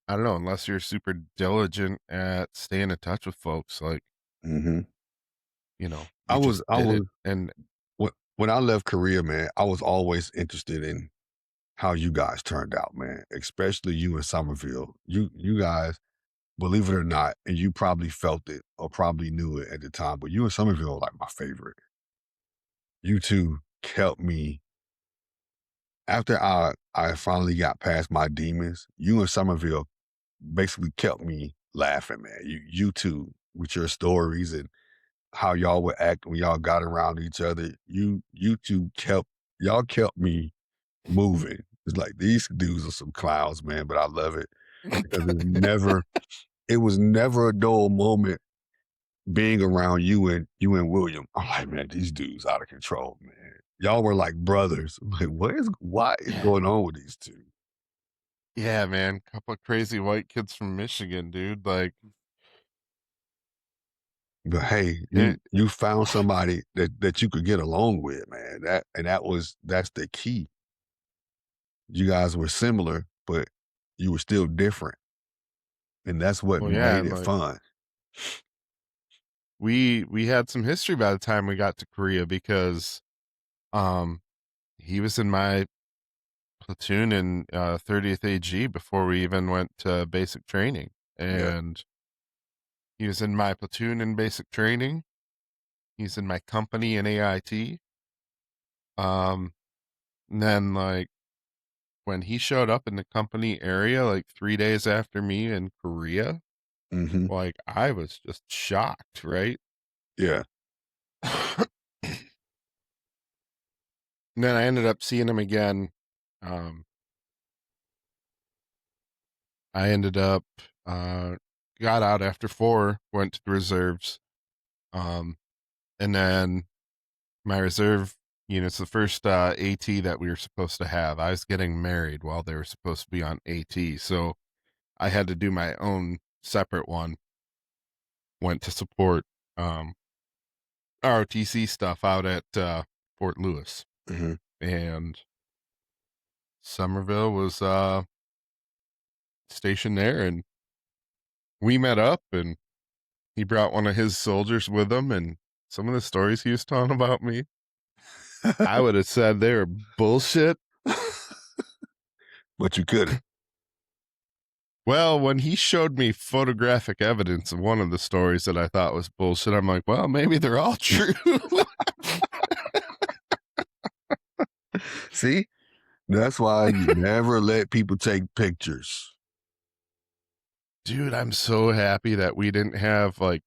I don't know, unless you're super diligent at staying in touch with folks, like, Hmm. you I just was I did it, was and what? when I left Korea, man, I was always interested in how you guys turned out, man, especially you in Somerville. You guys, believe it or not, and you probably felt it or probably knew it at the time, but you in Somerville are like my favorite. You two kept me after I finally got past my demons, you and Somerville basically kept me laughing, man. You two with your stories and how y'all would act when y'all got around each other. You two kept me moving. It's like these dudes are some clowns, man, but I love it because it was never a dull moment being around you and William. I'm like, man, these dudes out of control, man. Y'all were like brothers. I'm like, what is going on with these two? Yeah, man. Couple of crazy white kids from Michigan, dude. Like, But hey, it, you found somebody that you could get along with, man. That's the key. You guys were similar, but you were still different, and that's what well, yeah, made and it like fun. we had some history by the time we got to Korea because um he was in my platoon in 30th AG before we even went to basic training, Yeah. and he was in my platoon in basic training. He's in my company in AIT. Um, and then like when he showed up in the company area like 3 days after me in Korea, Hmm. like I was just shocked, right? Yeah. And then I ended up seeing him again. Um, I ended up uh, got out after 4, went to the reserves, um, and then my reserve unit's the first AT that we were supposed to have. I was getting married while they were supposed to be on AT, so I had to do my own separate one. Went to support um, ROTC stuff out at Fort Lewis, Hmm. and Somerville was stationed there, and we met up, and he brought one of his soldiers with him, and some of the stories he was telling about me, I would have said they were bullshit. But you couldn't. Well, when he showed me photographic evidence of one of the stories that I thought was bullshit, I'm like, well, maybe they're all true. See, that's why you never let people take pictures. Dude, I'm so happy that we didn't have like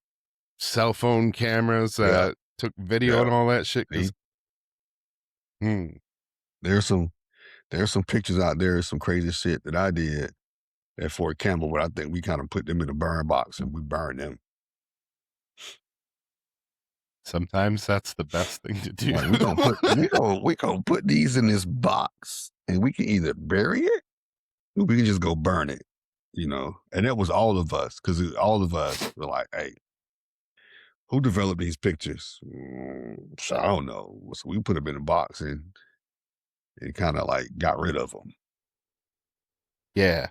cell phone cameras Yeah. that took video Yeah. and all that shit. Because See, there's some there's some pictures out there, some crazy shit that I did at Fort Campbell, but I think we kind of put them in a burn box and we burned them. sometimes that's the best thing to do. Like we gonna put these in this box, and we can either bury it or we can just go burn it, you know. And that was all of us because all of us were like, "Hey, who developed these pictures? So I don't know." So we put them in a box and kind of like got rid of them. Yeah.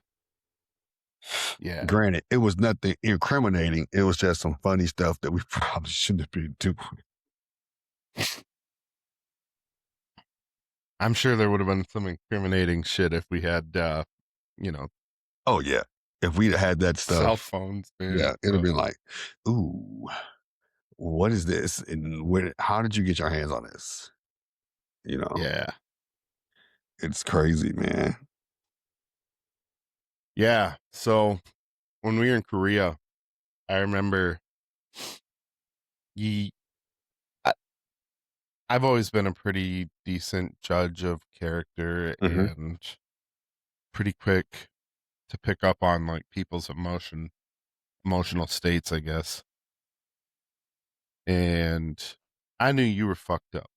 Yeah. Granted, it was nothing incriminating. It was just some funny stuff that we probably shouldn't have been doing. I'm sure there would have been some incriminating shit if we had, you know, Oh yeah, if we'd had that cell stuff, phones, man. yeah, it'd have been like, "Ooh, what is this? And where? How did you get your hands on this?" You know, Yeah. it's crazy, man. Yeah. So when we were in Korea, I remember ye, I, I've always been a pretty decent judge of character Hmm. and pretty quick to pick up on like people's emotional states, I guess. And I knew you were fucked up.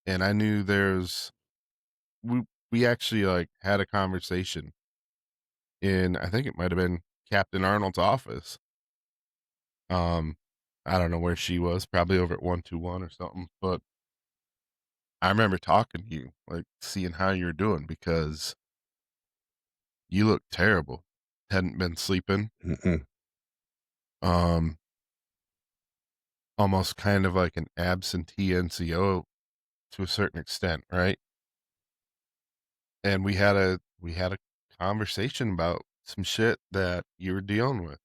And I knew we we actually like had a conversation in, I think it might have been Captain Arnold's office. Um I don't know where she was, probably over at 121 or something, but I remember talking to you, like seeing how you're doing because you look terrible. Hadn't been sleeping. Mm-mm. Um Almost kind of like an absentee NCO to a certain extent, right? And we had a conversation about some shit that you were dealing with.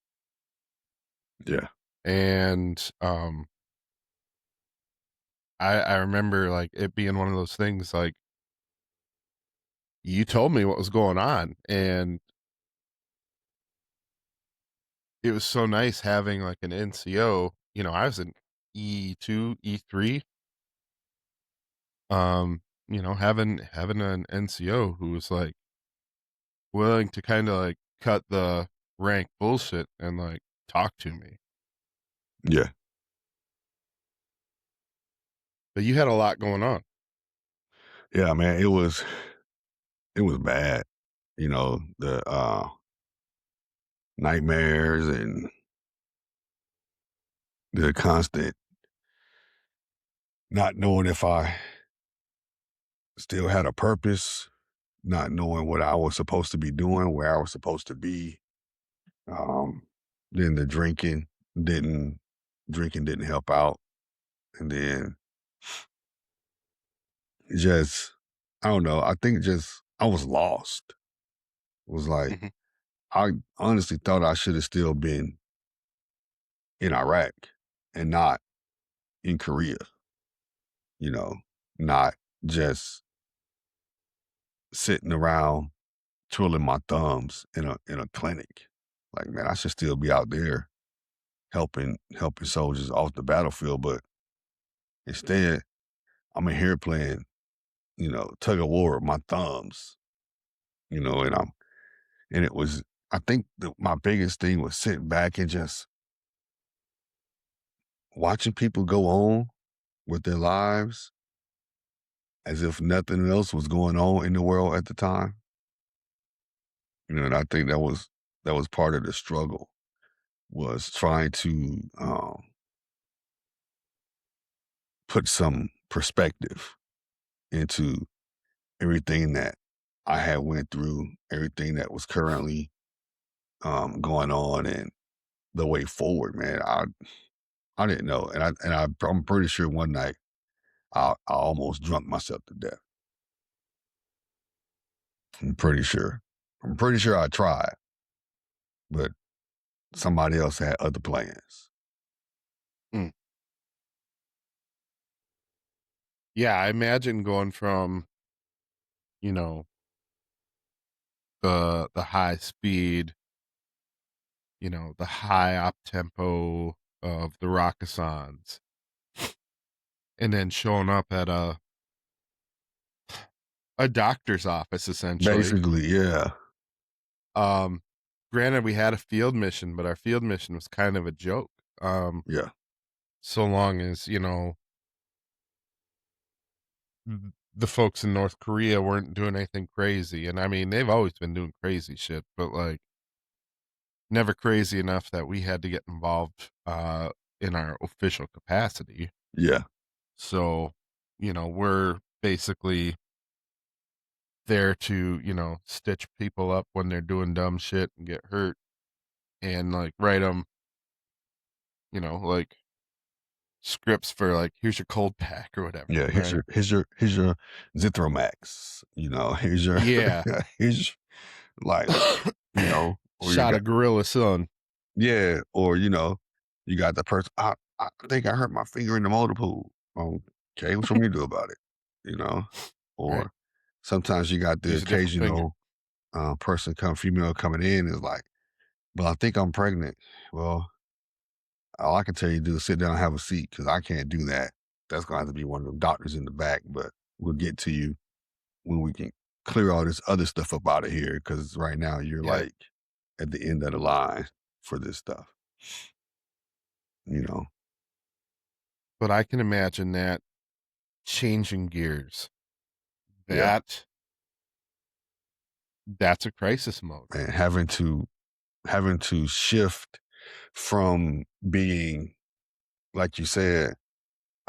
Yeah. And I remember like it being one of those things like you told me what was going on, and it was so nice having like an NCO. You know, I was in E2, E3. You know, having an NCO who was like willing to kind of like cut the rank bullshit and like talk to me. Yeah. But you had a lot going on. Yeah, man, it was bad. The nightmares and the constant not knowing if I still had a purpose, not knowing what I was supposed to be doing, where I was supposed to be. Um, then the didn't drinking didn't help out. And then just I don't know, I think just I was lost. It was like Mhm. I honestly thought I should have still been in Iraq and not in Korea, you know, not just sitting around twiddling my thumbs in a clinic. Like, man, I should still be out there helping soldiers off the battlefield, but instead I'm in here playing, tug of war with my thumbs, and it was I think my biggest thing was sitting back and just watching people go on with their lives as if nothing else was going on in the world at the time. And I think that was part of the struggle was trying to put some perspective into everything that I had went through, everything that was currently going on, and the way forward. Man, I didn't know, I'm pretty sure one night I almost drunk myself to death. I'm pretty sure. I'm pretty sure I tried, but somebody else had other plans. Mm. Yeah, I imagine going from, you know, the high speed, you know, the high up tempo of the Rockasons, and then showing up at a doctor's office essentially. Basically, yeah, Um, Granted, we had a field mission, but our field mission was kind of a joke. Um, yeah, so long as, the folks in North Korea weren't doing anything crazy. And I mean, they've always been doing crazy shit, but like never crazy enough that we had to get involved in our official capacity. yeah, So, we're basically there to, stitch people up when they're doing dumb shit and get hurt and like write them, like scripts for like, here's your cold pack or whatever, yeah. Here's right? your Zithromax. Here's your Yeah. here's like or you Shot a got gorilla son. yeah, or you got the person. I think I hurt my finger in the motor pool. Okay, what you want me to do about it? You know, Right. or sometimes you got the Use a different finger. occasional female coming in is like, well, I think I'm pregnant. Well, all I can tell you to do is sit down and have a seat because I can't do that. That's gonna have to be one of the doctors in the back, but we'll get to you when we can clear all this other stuff up out of here. Because right now you're Yeah. like at the end of the line for this stuff. You know, But I can imagine that changing gears. yeah, That that's a crisis mode. and having to shift from being like you said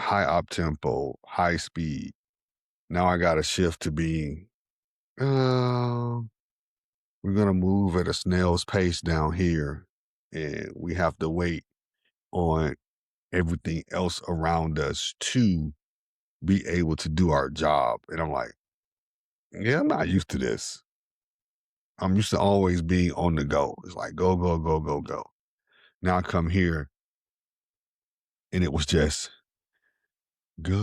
high up tempo, high speed. Now I got to shift to being. Uh, we're gonna move at a snail's pace down here, and we have to wait on everything else around us too be able to do our job. And I'm like, yeah, I'm not used to this. I'm used to always being on the go. It's like go, go, go, go, go. Now I come here and it was just go.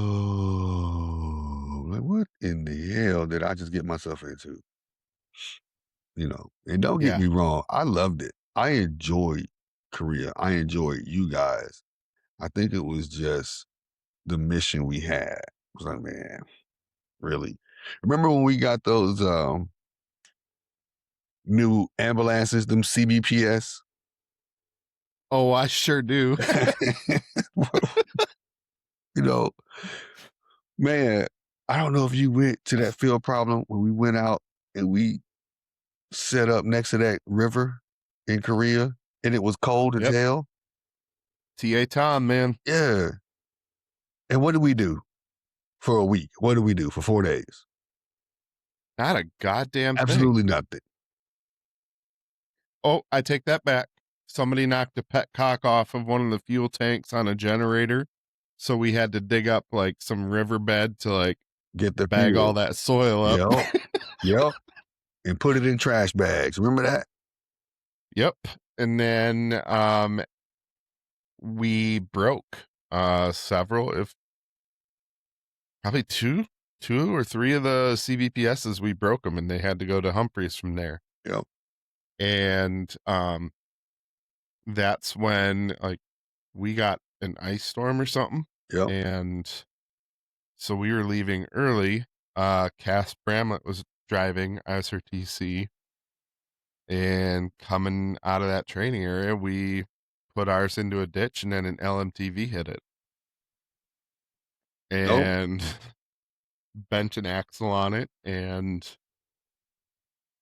Like, what in the hell did I just get myself into? And don't get Yeah. me wrong, I loved it. I enjoyed Korea. I enjoyed you guys. I think it was just the mission we had. It was like, man, really? Remember when we got those new ambulances, them CBPS? Oh, I sure do. you know, man, I don't know if you went to that field problem when we went out and we set up next to that river in Korea and it was cold as Yep. hell. TA Tom, man. Yeah. And what did we do for a week? What did we do for 4 days? Not a goddamn thing. Absolutely nothing. Oh, I take that back. Somebody knocked a pet cock off of one of the fuel tanks on a generator. So we had to dig up like some riverbed to like Get the bag all fuel. that soil up. Yep. And put it in trash bags. Remember that? Yep. And then we broke several, if probably two or three of the CVPSs. We broke them and they had to go to Humphreys from there. Yep. And that's when like we got an ice storm or something. Yep. And so we were leaving early. Cass Bramlett was driving. I was her TC. And coming out of that training area, we put ours into a ditch and then an LMTV hit it. And bent an axle on it. And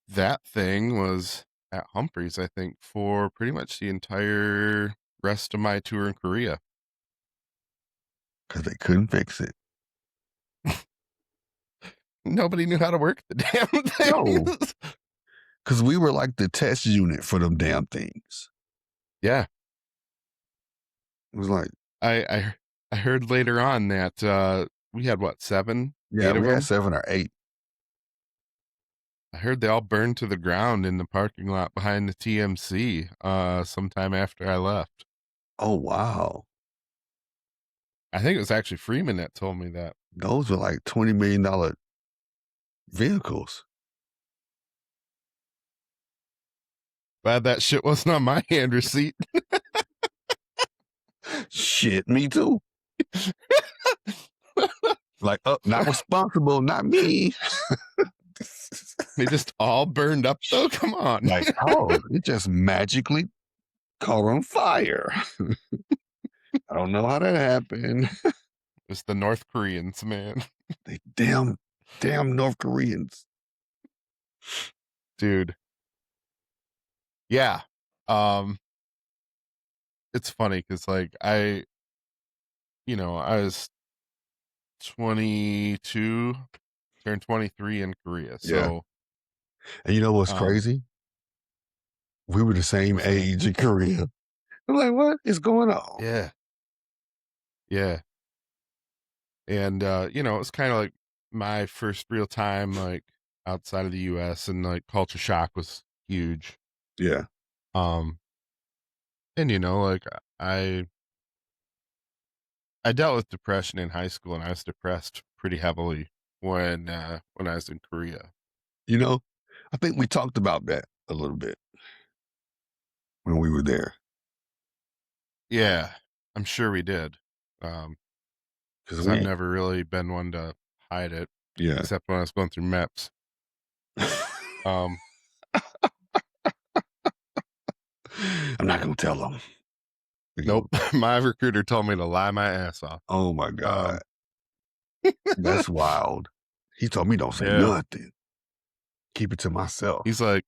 that thing was at Humphreys, I think, for pretty much the entire rest of my tour in Korea. Because they couldn't fix it. Nobody knew how to work the damn thing. No. Because we were like the test unit for them damn things. Yeah. It was like. I heard later on that we had, what, 7? Yeah, 8 of we had them? 7 or 8. I heard they all burned to the ground in the parking lot behind the TMC sometime after I left. Oh, wow. I think it was actually Freeman that told me that. Those were like $20 million vehicles. Glad that shit wasn't on my hand receipt. Shit, me too. Like, not responsible, not me. They just all burned up though? Come on. Like, it just magically caught on fire. I don't know how that happened. It's the North Koreans, man. They damn North Koreans. Dude. Yeah. It's funny because like I was 22, turned 23 in Korea. So Yeah. And you know what's crazy? We were the same age in Korea. I'm like, what is going on? Yeah. Yeah. And it's kind of like my first real time like outside of the US, and like culture shock was huge. Yeah. And like I dealt with depression in high school, and I was depressed pretty heavily when I was in Korea. I think we talked about that a little bit when we were there. Yeah, I'm sure we did. Because I've never really been one to hide it. Yeah. Except when I was going through MEPS. I'm not gonna tell them. Nope. My recruiter told me to lie my ass off. Oh my God. That's wild. He told me don't say nothing. Keep it to myself. He's like,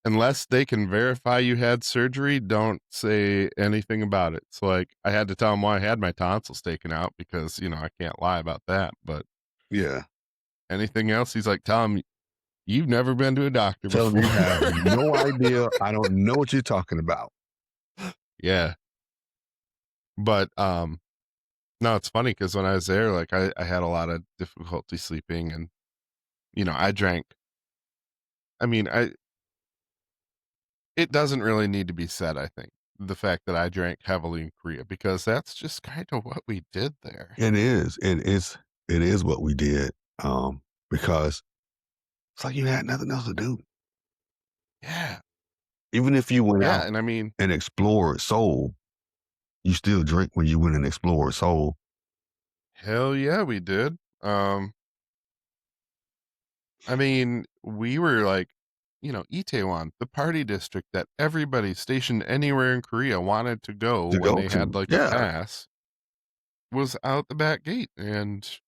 unless they can verify you had surgery, don't say anything about it. So like I had to tell him why I had my tonsils taken out because, I can't lie about that. But yeah. Anything else, he's like, tell him you've never been to a doctor Tell before. him you have no idea. I don't know what you're talking about. Yeah. But No, it's funny because when I was there, like I had a lot of difficulty sleeping, and I drank. I mean, I it doesn't really need to be said. I think the fact that I drank heavily in Korea because that's just kind of what we did there. It is. It is what we did, because it's like you had nothing else to do. Yeah, Even if you went yeah, out and I mean, and explored Seoul, you still drink when you went and explored Seoul. hell yeah, we did. I mean, we were like, Itaewon, the party district that everybody stationed anywhere in Korea wanted to go To when go they had to. like a Yeah. pass, was out the back gate. And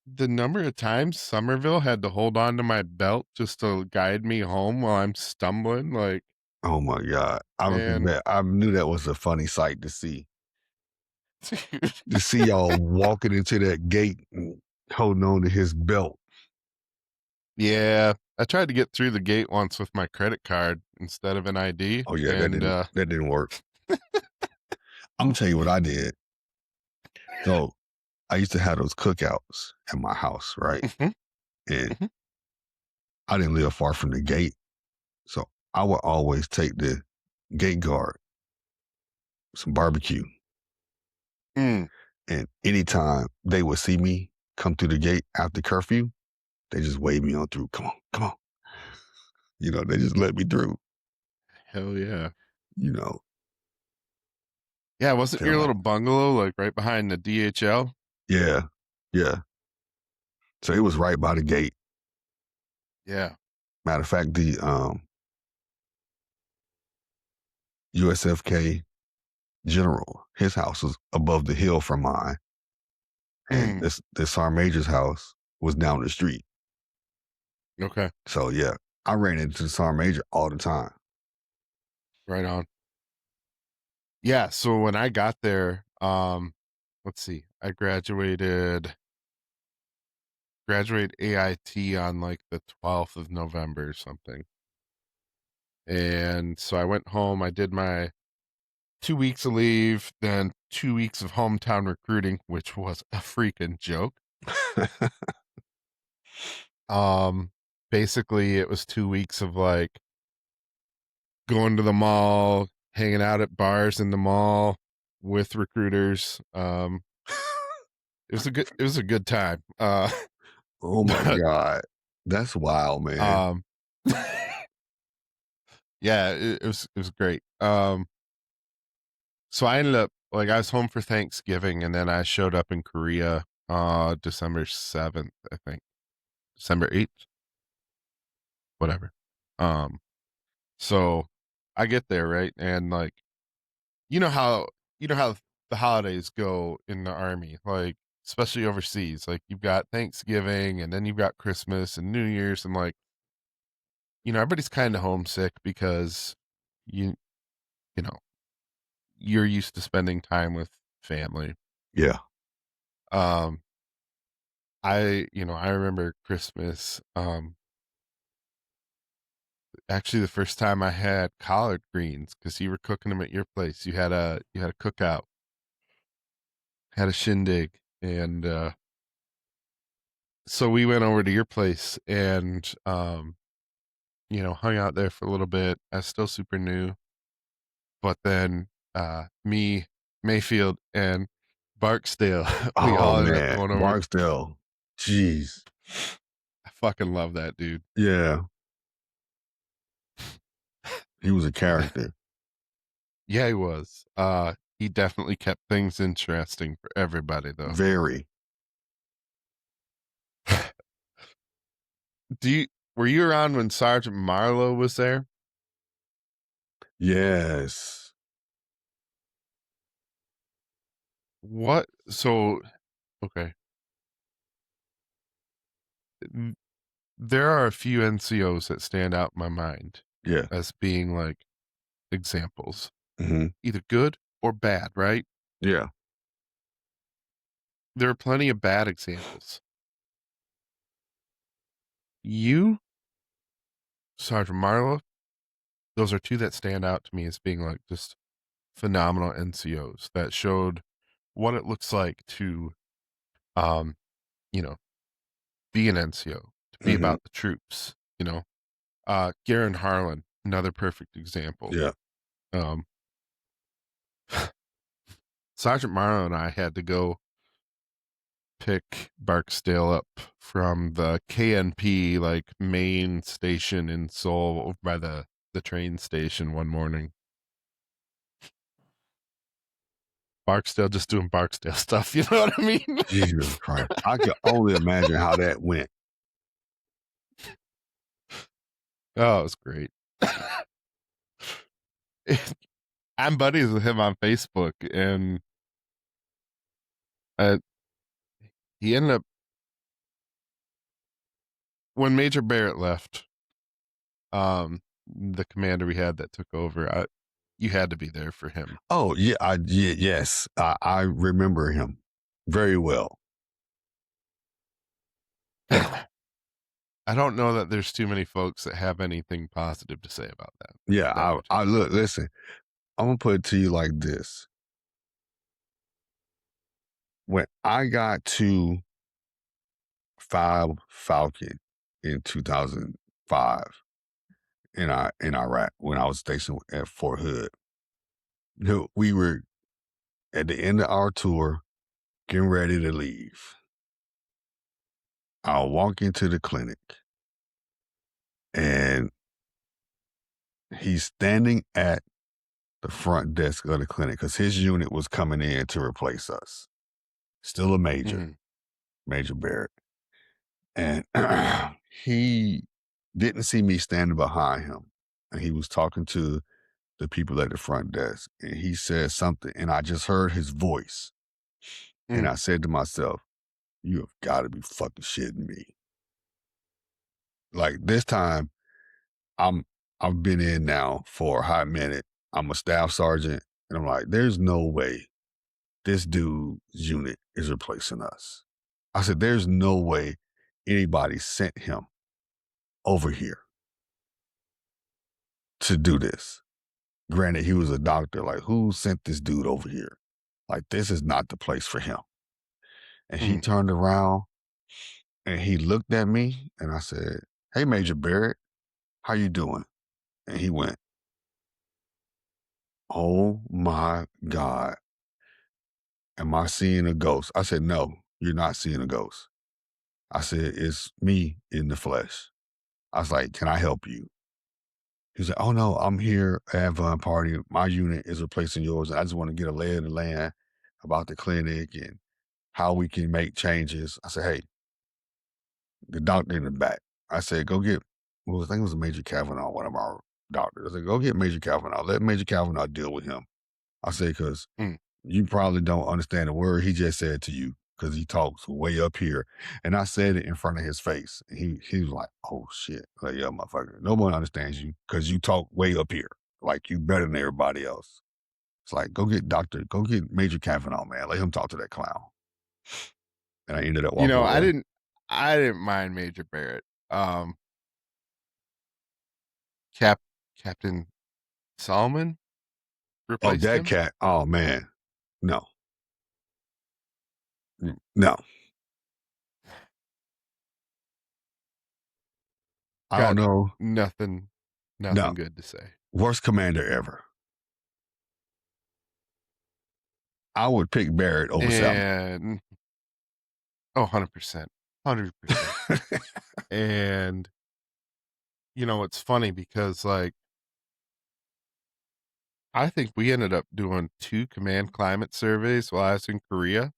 the number of times Somerville had to hold on to my belt just to guide me home while I'm stumbling, like, Oh my god. man, I knew that was a funny sight dude. to see y'all walking into that gate and holding on to his belt. Yeah, I tried to get through the gate once with my credit card instead of an ID, Oh yeah, and that didn't work. Imma tell you what I did. So, I used to have those cookouts at my house, right? mhm, And mhm, I didn't live far from the gate, so I would always take the gate guard some barbecue, mm, and anytime they would see me come through the gate after curfew, they just wave me on through, "Come on, come on." They just let me through, hell yeah. you know, Yeah, wasn't they're your like, little bungalow, like, right behind the DHL? "Yeah, yeah." So it was right by the gate. Yeah. Matter of fact, the, USFK general, his house was above the hill from mine, and Mm, this sergeant major's house was down the street. okay, So, yeah, I ran into the sergeant major all the time. right on. Yeah, so when I got there, let's see, I graduated AIT on, like, the 12th of November or something, and so I went home, I did my 2 weeks of leave, then 2 weeks of hometown recruiting, which was a freaking joke. Um, Basically, it was 2 weeks of, like, going to the mall, hanging out at bars in the mall with recruiters. It was a good time. Oh my But, god. That's wild, man. um yeah, it was great. So I ended up like, I was home for Thanksgiving, and then I showed up in Korea, December 7th, I think. December 8th? Whatever. Um, so I get there, right? And, like, you know how you know how the holidays go in the army, like, especially overseas. Like, you've got Thanksgiving, and then you've got Christmas and New Year's, and, like, everybody's kinda homesick because you you know, you're used to spending time with family. Yeah. Um, I remember Christmas, actually the first time I had collard greens because you were cooking them at your place. You had a cookout, had a shindig, and, so we went over to your place and, hung out there for a little bit. I was still super new, but then, me, Mayfield, and Barksdale, we Oh, all ended up man. going over. Barksdale. Jeez. I fucking love that dude. Yeah. He was a character. Yeah, he was. He definitely kept things interesting for everybody, though. Very. Do you Were you around when Sergeant Marlowe was there? Yes. What? So, okay. N- There are a few NCOs that stand out in my mind Yeah. as being like examples, Mhm. either good or bad, right? Yeah. There are plenty of bad examples. You, Sergeant Marlowe, those are two that stand out to me as being like just phenomenal NCOs that showed what it looks like to, um, you know, be an NCO, to be Mhm. about the troops, you know. Garen Harlan, another perfect example. Yeah. Um, Sergeant Morrow and I had to go pick Barksdale up from the KNP, like, main station in Seoul over by the train station one morning. Barksdale just doing Barksdale stuff, you know what I mean? Jesus Christ. I can only imagine how that went. Oh, it was great. I'm buddies with him on Facebook, and, uh, he ended up when Major Barrett left, the commander we had that took over, you had to be there for him. Oh, yeah, yes. I remember him very well. I don't know that there's too many folks that have anything positive to say about Yeah, that I particular look, man. listen, I'm gonna put it to you like this. When I got to 5 Falcon in 2005 in Iraq when I was stationed at Fort Hood, we were at the end of our tour, getting ready to leave. I'll walk into the clinic and he's standing at the front desk of the clinic because his unit was coming in to replace us. Still a major, Mhm, Major Barrett. And he didn't see me standing behind him. And he was talking to the people at the front desk. And he said something, and I just heard his voice. And mm, I said to myself, you have got to be fucking shitting me. Like this time, I'm I've been in now for a hot minute. I'm a staff sergeant, and I'm like, there's no way this dude's unit is replacing us. I said, there's no way anybody sent him over here to do this. Granted, he was a doctor. Like, who sent this dude over here? Like, this is not the place for him. And he mm. turned around and he looked at me and I said, hey, Major Barrett, how you doing? And he went, oh my God, am I seeing a ghost? I said, no, you're not seeing a ghost. I said, it's me in the flesh. I was like, can I help you? He said, oh no, I'm here at Avon Party. My unit is replacing yours. And I just want to get a lay of the land about the clinic and how we can make changes. I said, hey, the doctor in the back. I said, go get, well, I think it was Major Kavanaugh, one of our doctors. I said, go get Major Kavanaugh. Let Major Kavanaugh deal with him. I said, because Mm. you probably don't understand a word he just said to you because he talks way up here. And I said it in front of his face. He was like, oh shit. Like, yeah, motherfucker. No one understands you because you talk way up here. Like you better than everybody else. It's like, go get Major Kavanaugh, man. Let him talk to that clown. And I ended up You walking know, away. I didn't mind Major Barrett. Cap Captain Solomon Oh, replaced that him. cat. Oh man. No. No. I don't Got know. nothing No. nothing good to say. Worst commander ever. I would pick Barrett over Salmon. And oh, 100%. 100%. And, it's funny because, like, I think we ended up doing 2 command climate surveys while I was in Korea.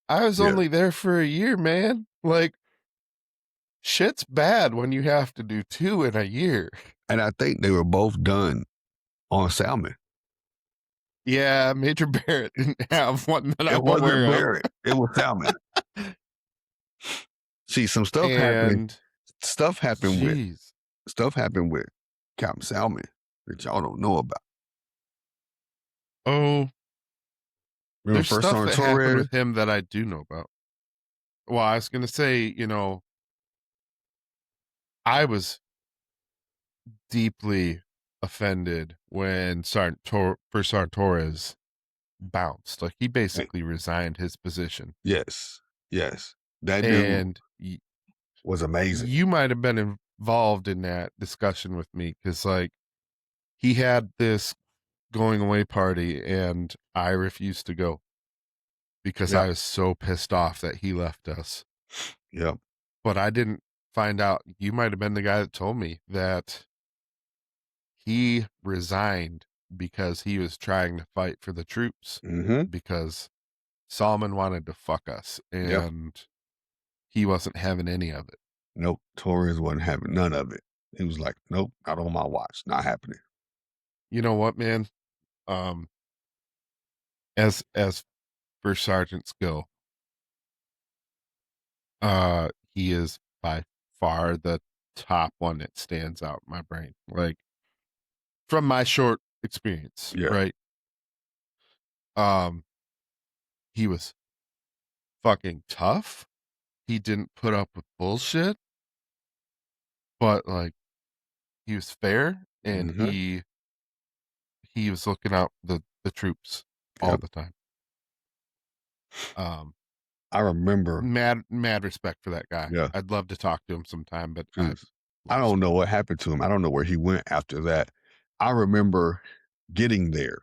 I was Yeah. only there for a year, man. Like, shit's bad when you have to do 2 in a year. And I think they were both done on Salmon. Yeah, Major Barrett didn't have one that It I'm wasn't aware of. Barrett. It was Salmon. See, some And stuff happened with jeez. stuff happened with Captain Salmon that y'all don't know about. Oh, Remember there's First stuff Sergeant that happened Torres? with him that I do know about. Well, I was gonna say, I was deeply offended when First Sergeant Torres bounced. Like, he basically resigned his position. Yes. Yes. That dude And was amazing. you might have been involved in that discussion with me because, like, he had this going away party and I refused to go because Yep. I was so pissed off that he left us. Yep. But I didn't find out. You might have been the guy that told me that he resigned because he was trying to fight for the troops Mm-hmm. because Solomon wanted to fuck us Yep. and he wasn't having any of it. Nope. Torres wasn't having none of it. He was like, nope, not on my watch. Not happening. You know what, man? Um, as first sergeants go, he is by far the top one that stands out in my brain. Like, from my short experience, Yeah. right? Um, he was fucking tough. He didn't put up with bullshit, but like he was fair and Mm-hmm. he was looking out the troops all Yep. the time. Um, I remember. mad respect for that guy. Yeah. I'd love to talk to him sometime, but I 'Cause I don't know what happened to him. I don't know where he went after that. I remember getting there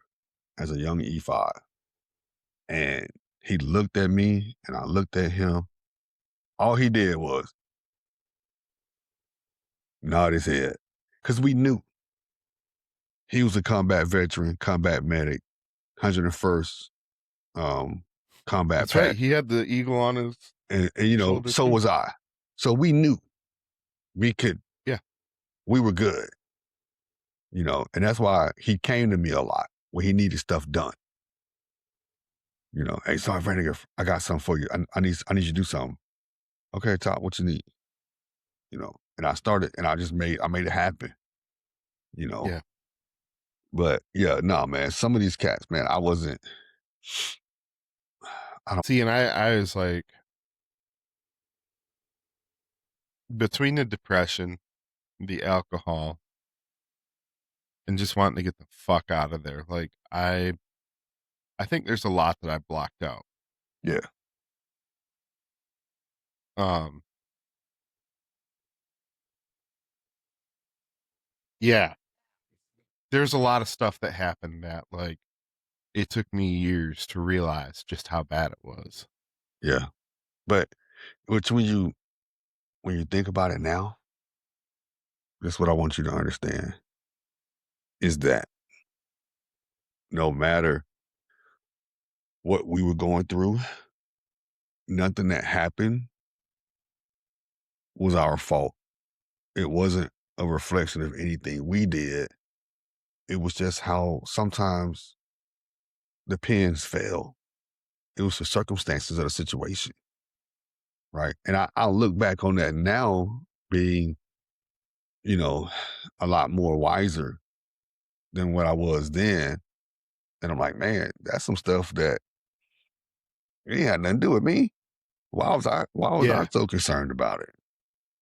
as a young E5, and he looked at me and I looked at him. All he did was nod his head because we knew he was a combat veteran, combat medic, 101st combat That's right. pack. He had the eagle on his And shoulder so too. was I. So we knew we could, Yeah. we were good, and that's why he came to me a lot when he needed stuff done. Hey, Sergeant Vandergrift, I got something for you. I need you to do something. Okay, Top, what you need? And I started and I made it happen, you know. Yeah. But yeah, no, man, some of these cats, man, I wasn't, I don't, See, and I was like, between the depression, the alcohol, and just wanting to get the fuck out of there. Like I think there's a lot that I blocked out. yeah, Um, yeah, there's a lot of stuff that happened that like it took me years to realize just how bad it was. yeah. But which when you think about it now, that's what I want you to understand is that no matter what we were going through, nothing that happened was our fault. It wasn't a reflection of anything we did. It was just how sometimes the pins fell. It was the circumstances of the situation. Right. And I look back on that now being, you know, a lot more wiser than what I was then. And I'm like, man, that's some stuff that it ain't had nothing to do with me. Why was I Yeah, so concerned about it?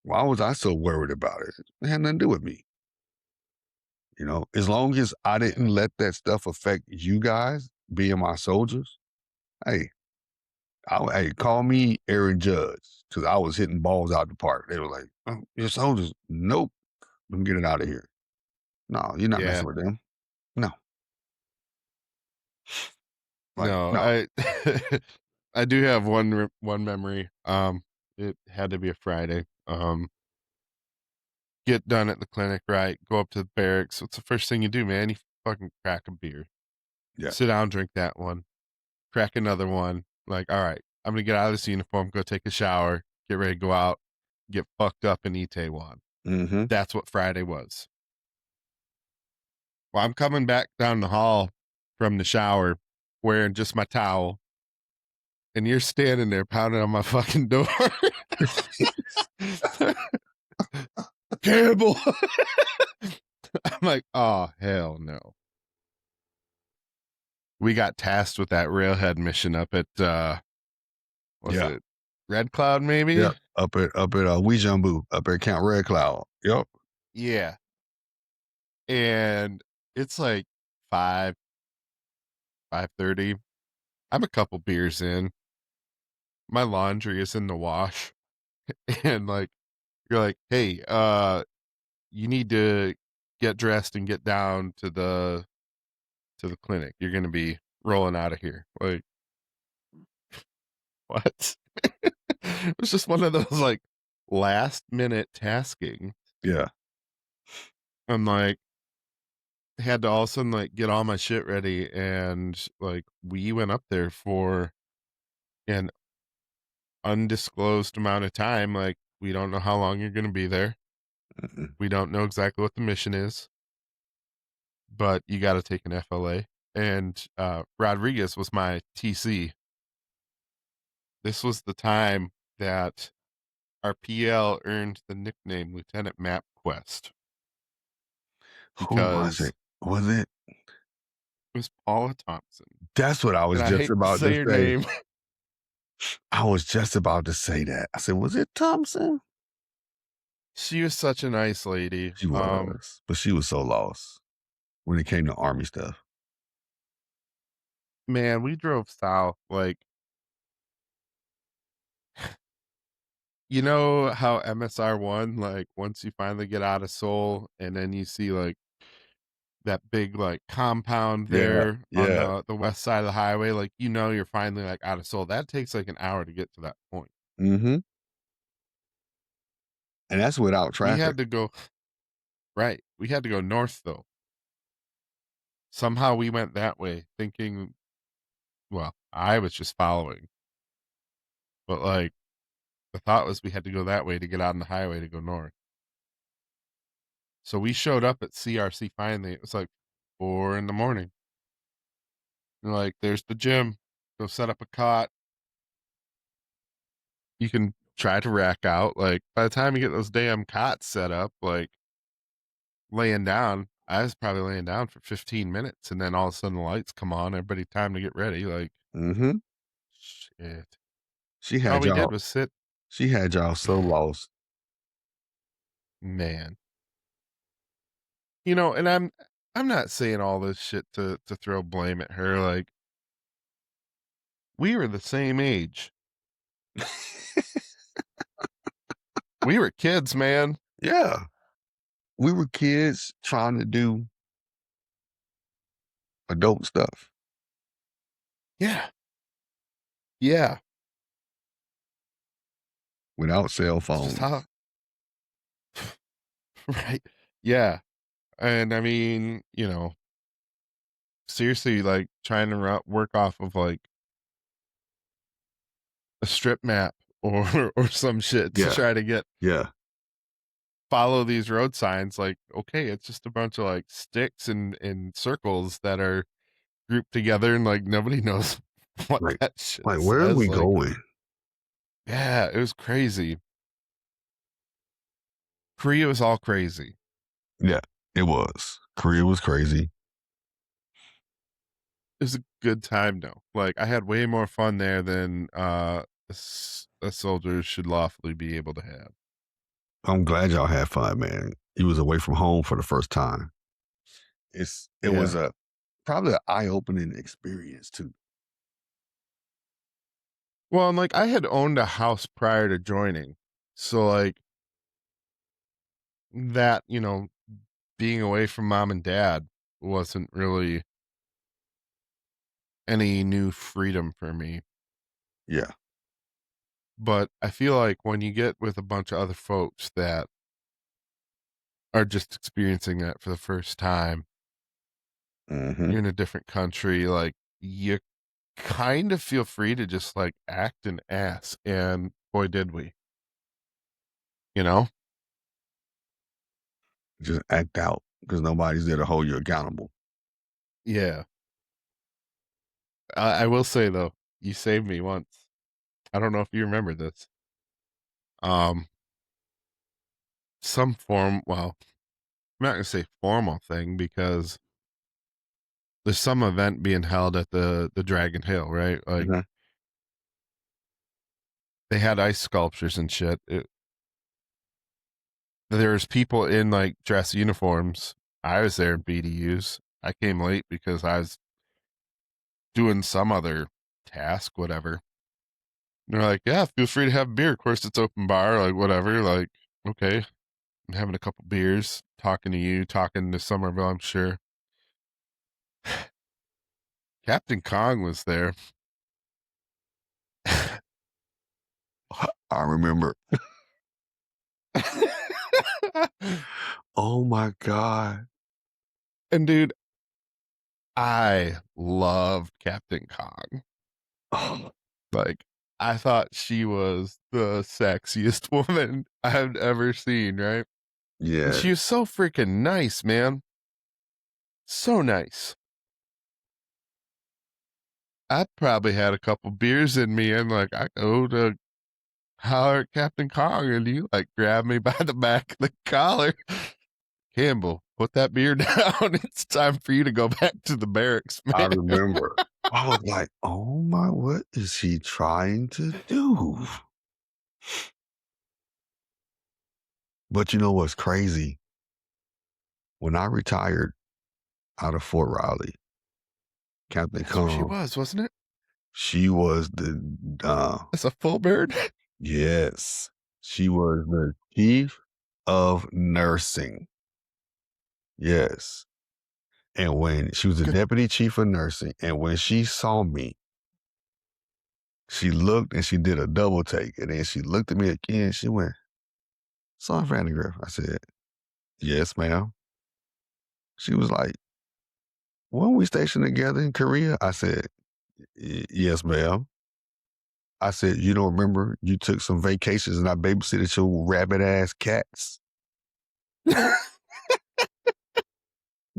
Why was I so worried about it? It had nothing to do with me. As long as I yeah, didn't let that stuff affect you guys being my soldiers, hey, hey, call me Aaron Judge because I was hitting balls out the park. They were like, oh, you're soldiers. Nope. I'm getting out of here. No, you're not yeah. messing with them. No. Like, No, no. I I do have one memory. It had to be a Friday. Get done at the clinic, right? Go up to the barracks. What's the first thing you do, man? You fucking crack a beer. Yeah. Sit down, drink that one, crack another one. Like, all right, I'm gonna get out of this uniform, go take a shower, get ready to go out, get fucked up in Itaewon. Mm-hmm. That's what Friday was. Well, I'm coming back down the hall from the shower wearing just my towel, and you're standing there pounding on my fucking door. Campbell. I'm like, oh hell no. We got tasked with that railhead mission up at was Yeah. it Red Cloud Yeah. maybe? Up at Weejumbu, up at Camp Red Cloud. Yep. Yeah. And it's like 5:30. I'm a couple beers in. My laundry is in the wash, and like you're like, "Hey, you need to get dressed and get down to the clinic. You're gonna be rolling out of here." Like, what? It was just one of those like last minute tasking. Yeah. I'm like had to all of a sudden like get all my shit ready, and like we went up there for an undisclosed amount of time. Like, we don't know how long you're gonna be there. Mhm. We don't know exactly what the mission is, but you got to take an FLA. And Rodriguez was my TC. This was the time that our PL earned the nickname Lieutenant MapQuest Who was because it? Was it? it was Paula Thompson. That's what I And was I just hate to about to say her say. name. I was just about to say that. I said, was it Thompson? She was such a nice lady. She was, but she was so lost when it came to Army stuff. Man, we drove south. Like, you know how MSR1, like, once you finally get out of Seoul and then you see like that big like compound Yeah, there on yeah. the west side of the highway, like, you know, you're finally like out of Seoul. That takes like an hour to get to that point. Mhm. And that's without We traffic. had to go right. We had to go north though. Somehow we went that way thinking, well, I was just following, but like the thought was we had to go that way to get out on the highway to go north. So we showed up at CRC finally. It was like 4 in the morning. They're like, there's the gym. Go set up a cot. You can try to rack out. Like, by the time you get those damn cots set up, like laying down, I was probably laying down for 15 minutes, and then all of a sudden the lights come on. Everybody time to get ready. Like, Mhm. shit. She All had we did y'all was sit. she had y'all so lost. Man. You know, and I'm not saying all this shit to throw blame at her. Like, we were the same age. We were kids, man. Yeah. We were kids trying to do adult stuff Yeah. Yeah. without cell It's just phones. how right. Yeah. And I mean, you know, seriously, like trying to work off of like a strip map or or some shit to Yeah, try to get yeah, follow these road signs. Like, okay, it's just a bunch of like sticks and circles that are grouped together, and like nobody knows what like that shit like, where are says. we Like, going? yeah, it was crazy. Korea was all crazy. Yeah, it was. Korea was crazy. It was a good time though. Like, I had way more fun there than a soldier should lawfully be able to have. I'm glad y'all had fun, man. You was away from home for the first time. It was Yeah. a probably an eye-opening experience too. Well, and like I had owned a house prior to joining. So like that, you know, being away from mom and dad wasn't really any new freedom for me. Yeah. But I feel like when you get with a bunch of other folks that are just experiencing that for the first time, Mhm. you're in a different country, like you kind of feel free to just like act an ass. And boy, did we, you know? Just act out because nobody's there to hold you accountable. Yeah. I will say though, you saved me once. I don't know if you remember this. Um, some form, well, I'm not gonna say formal thing because there's some event being held at the Dragon Hill, right? Like Mhm. they had ice sculptures and shit. There's people in like dress uniforms. I was there in BDUs. I came late because I was doing some other task, whatever. And they're like, yeah, feel free to have beer. Of course, it's open bar, like whatever. Like, okay, I'm having a couple beers, talking to you, talking to Somerville, I'm sure. Captain Kong was there. I remember. Oh my God. And dude, I loved Captain Kong. Oh, Like, I thought she was the sexiest woman I've ever seen, right? And yeah. she was so freaking nice, man. So nice. I probably had a couple beers in me and like I go to holler at Captain Kong and you like grab me by the back of the collar. Campbell, put that beer down. It's time for you to go back to the barracks, I man. remember. I was like, oh my, what is he trying to do? But you know what's crazy? When I retired out of Fort Riley, Captain That's where she Kong, was, wasn't it? she was the, That's a full bird. yes, she was the chief of nursing. Yes. And when she was the Good. deputy chief of nursing, and when she saw me, she looked and she did a double take. And then she looked at me again. She went, Sergeant Vandergrift. I said, yes, ma'am. She was like, weren't we stationed together in Korea? I said, yes, ma'am. I said, you don't remember you took some vacations and I babysitted your rabbit ass cats?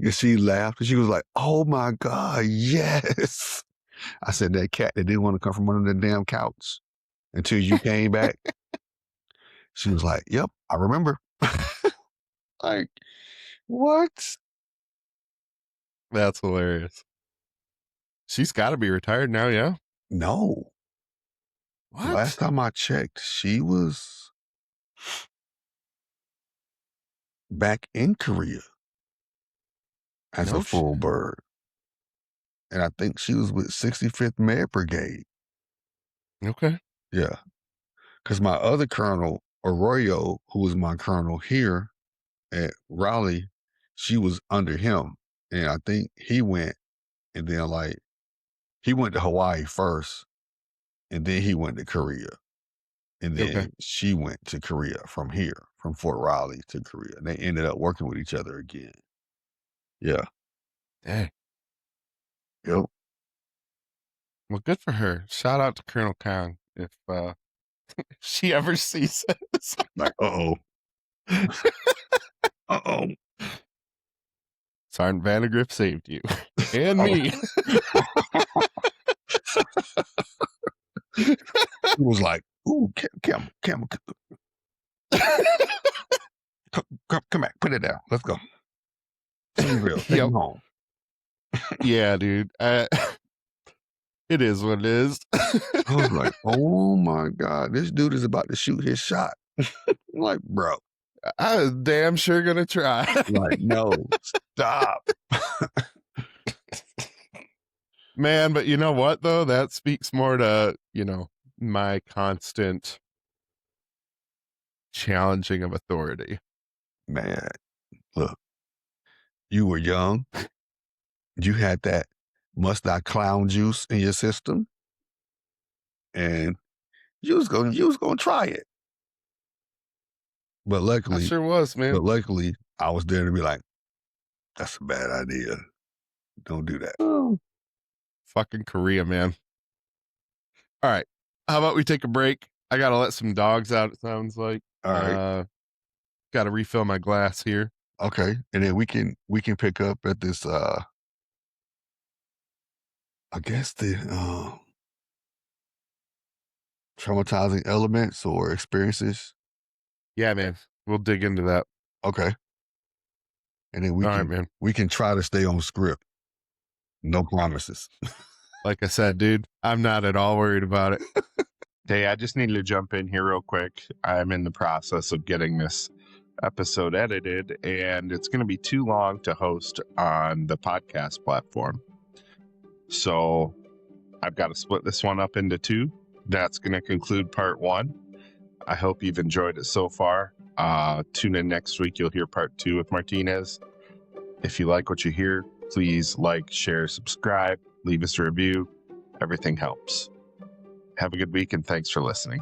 And she laughed and she was like, oh my God, yes. I said, that cat that didn't want to come from under the damn couch until you came back. She was like, yep, I remember. Like, what? That's hilarious. She's got to be retired now, yeah? No. What? Last time I checked, she was back in Korea as No a full shit. bird. And I think she was with 65th Med Brigade. Okay. Yeah. Because my other colonel, Arroyo, who was my colonel here at Raleigh, she was under him. And I think he went and then like, he went to Hawaii first and then he went to Korea. And then Okay. she went to Korea from here, from Fort Riley to Korea. And they ended up working with each other again. Yeah. Dang. Yep. Well, good for her. Shout out to Colonel Kong if she ever sees this. Like, uh-oh. Uh-oh. Sergeant Vandergrift saved you. And me. He was like, ooh, Campbell, come back, put it down. Let's go. Real, take him home. Yeah, dude. It is what it is. I was like, oh my God, this dude is about to shoot his shot. I'm like, bro. I was damn sure gonna try. Like, no, stop. Man, but you know what though? That speaks more to, my constant challenging of authority. Man, look, you were young. You had that must I clown juice in your system. And you was gonna try it. But I luckily, sure was, man. I was there to be like, that's a bad idea. Don't do that. Fucking Korea, man. All right. How about we take a break? I gotta let some dogs out, it sounds like. All right. Gotta refill my glass here. Okay. And then we can pick up at this I guess the traumatizing elements or experiences. Yeah, man. We'll dig into that. Okay. And then All right, man. we can try to stay on script. No promises. Like I said, dude, I'm not at all worried about it. Hey, I just need to jump in here real quick. I'm in the process of getting this episode edited, and it's going to be too long to host on the podcast platform. So I've got to split this one up into two. That's going to conclude part one. I hope you've enjoyed it so far. Tune in next week. You'll hear part two with Martinez. If you like what you hear, please like, share, subscribe, leave us a review. Everything helps. Have a good week, and thanks for listening.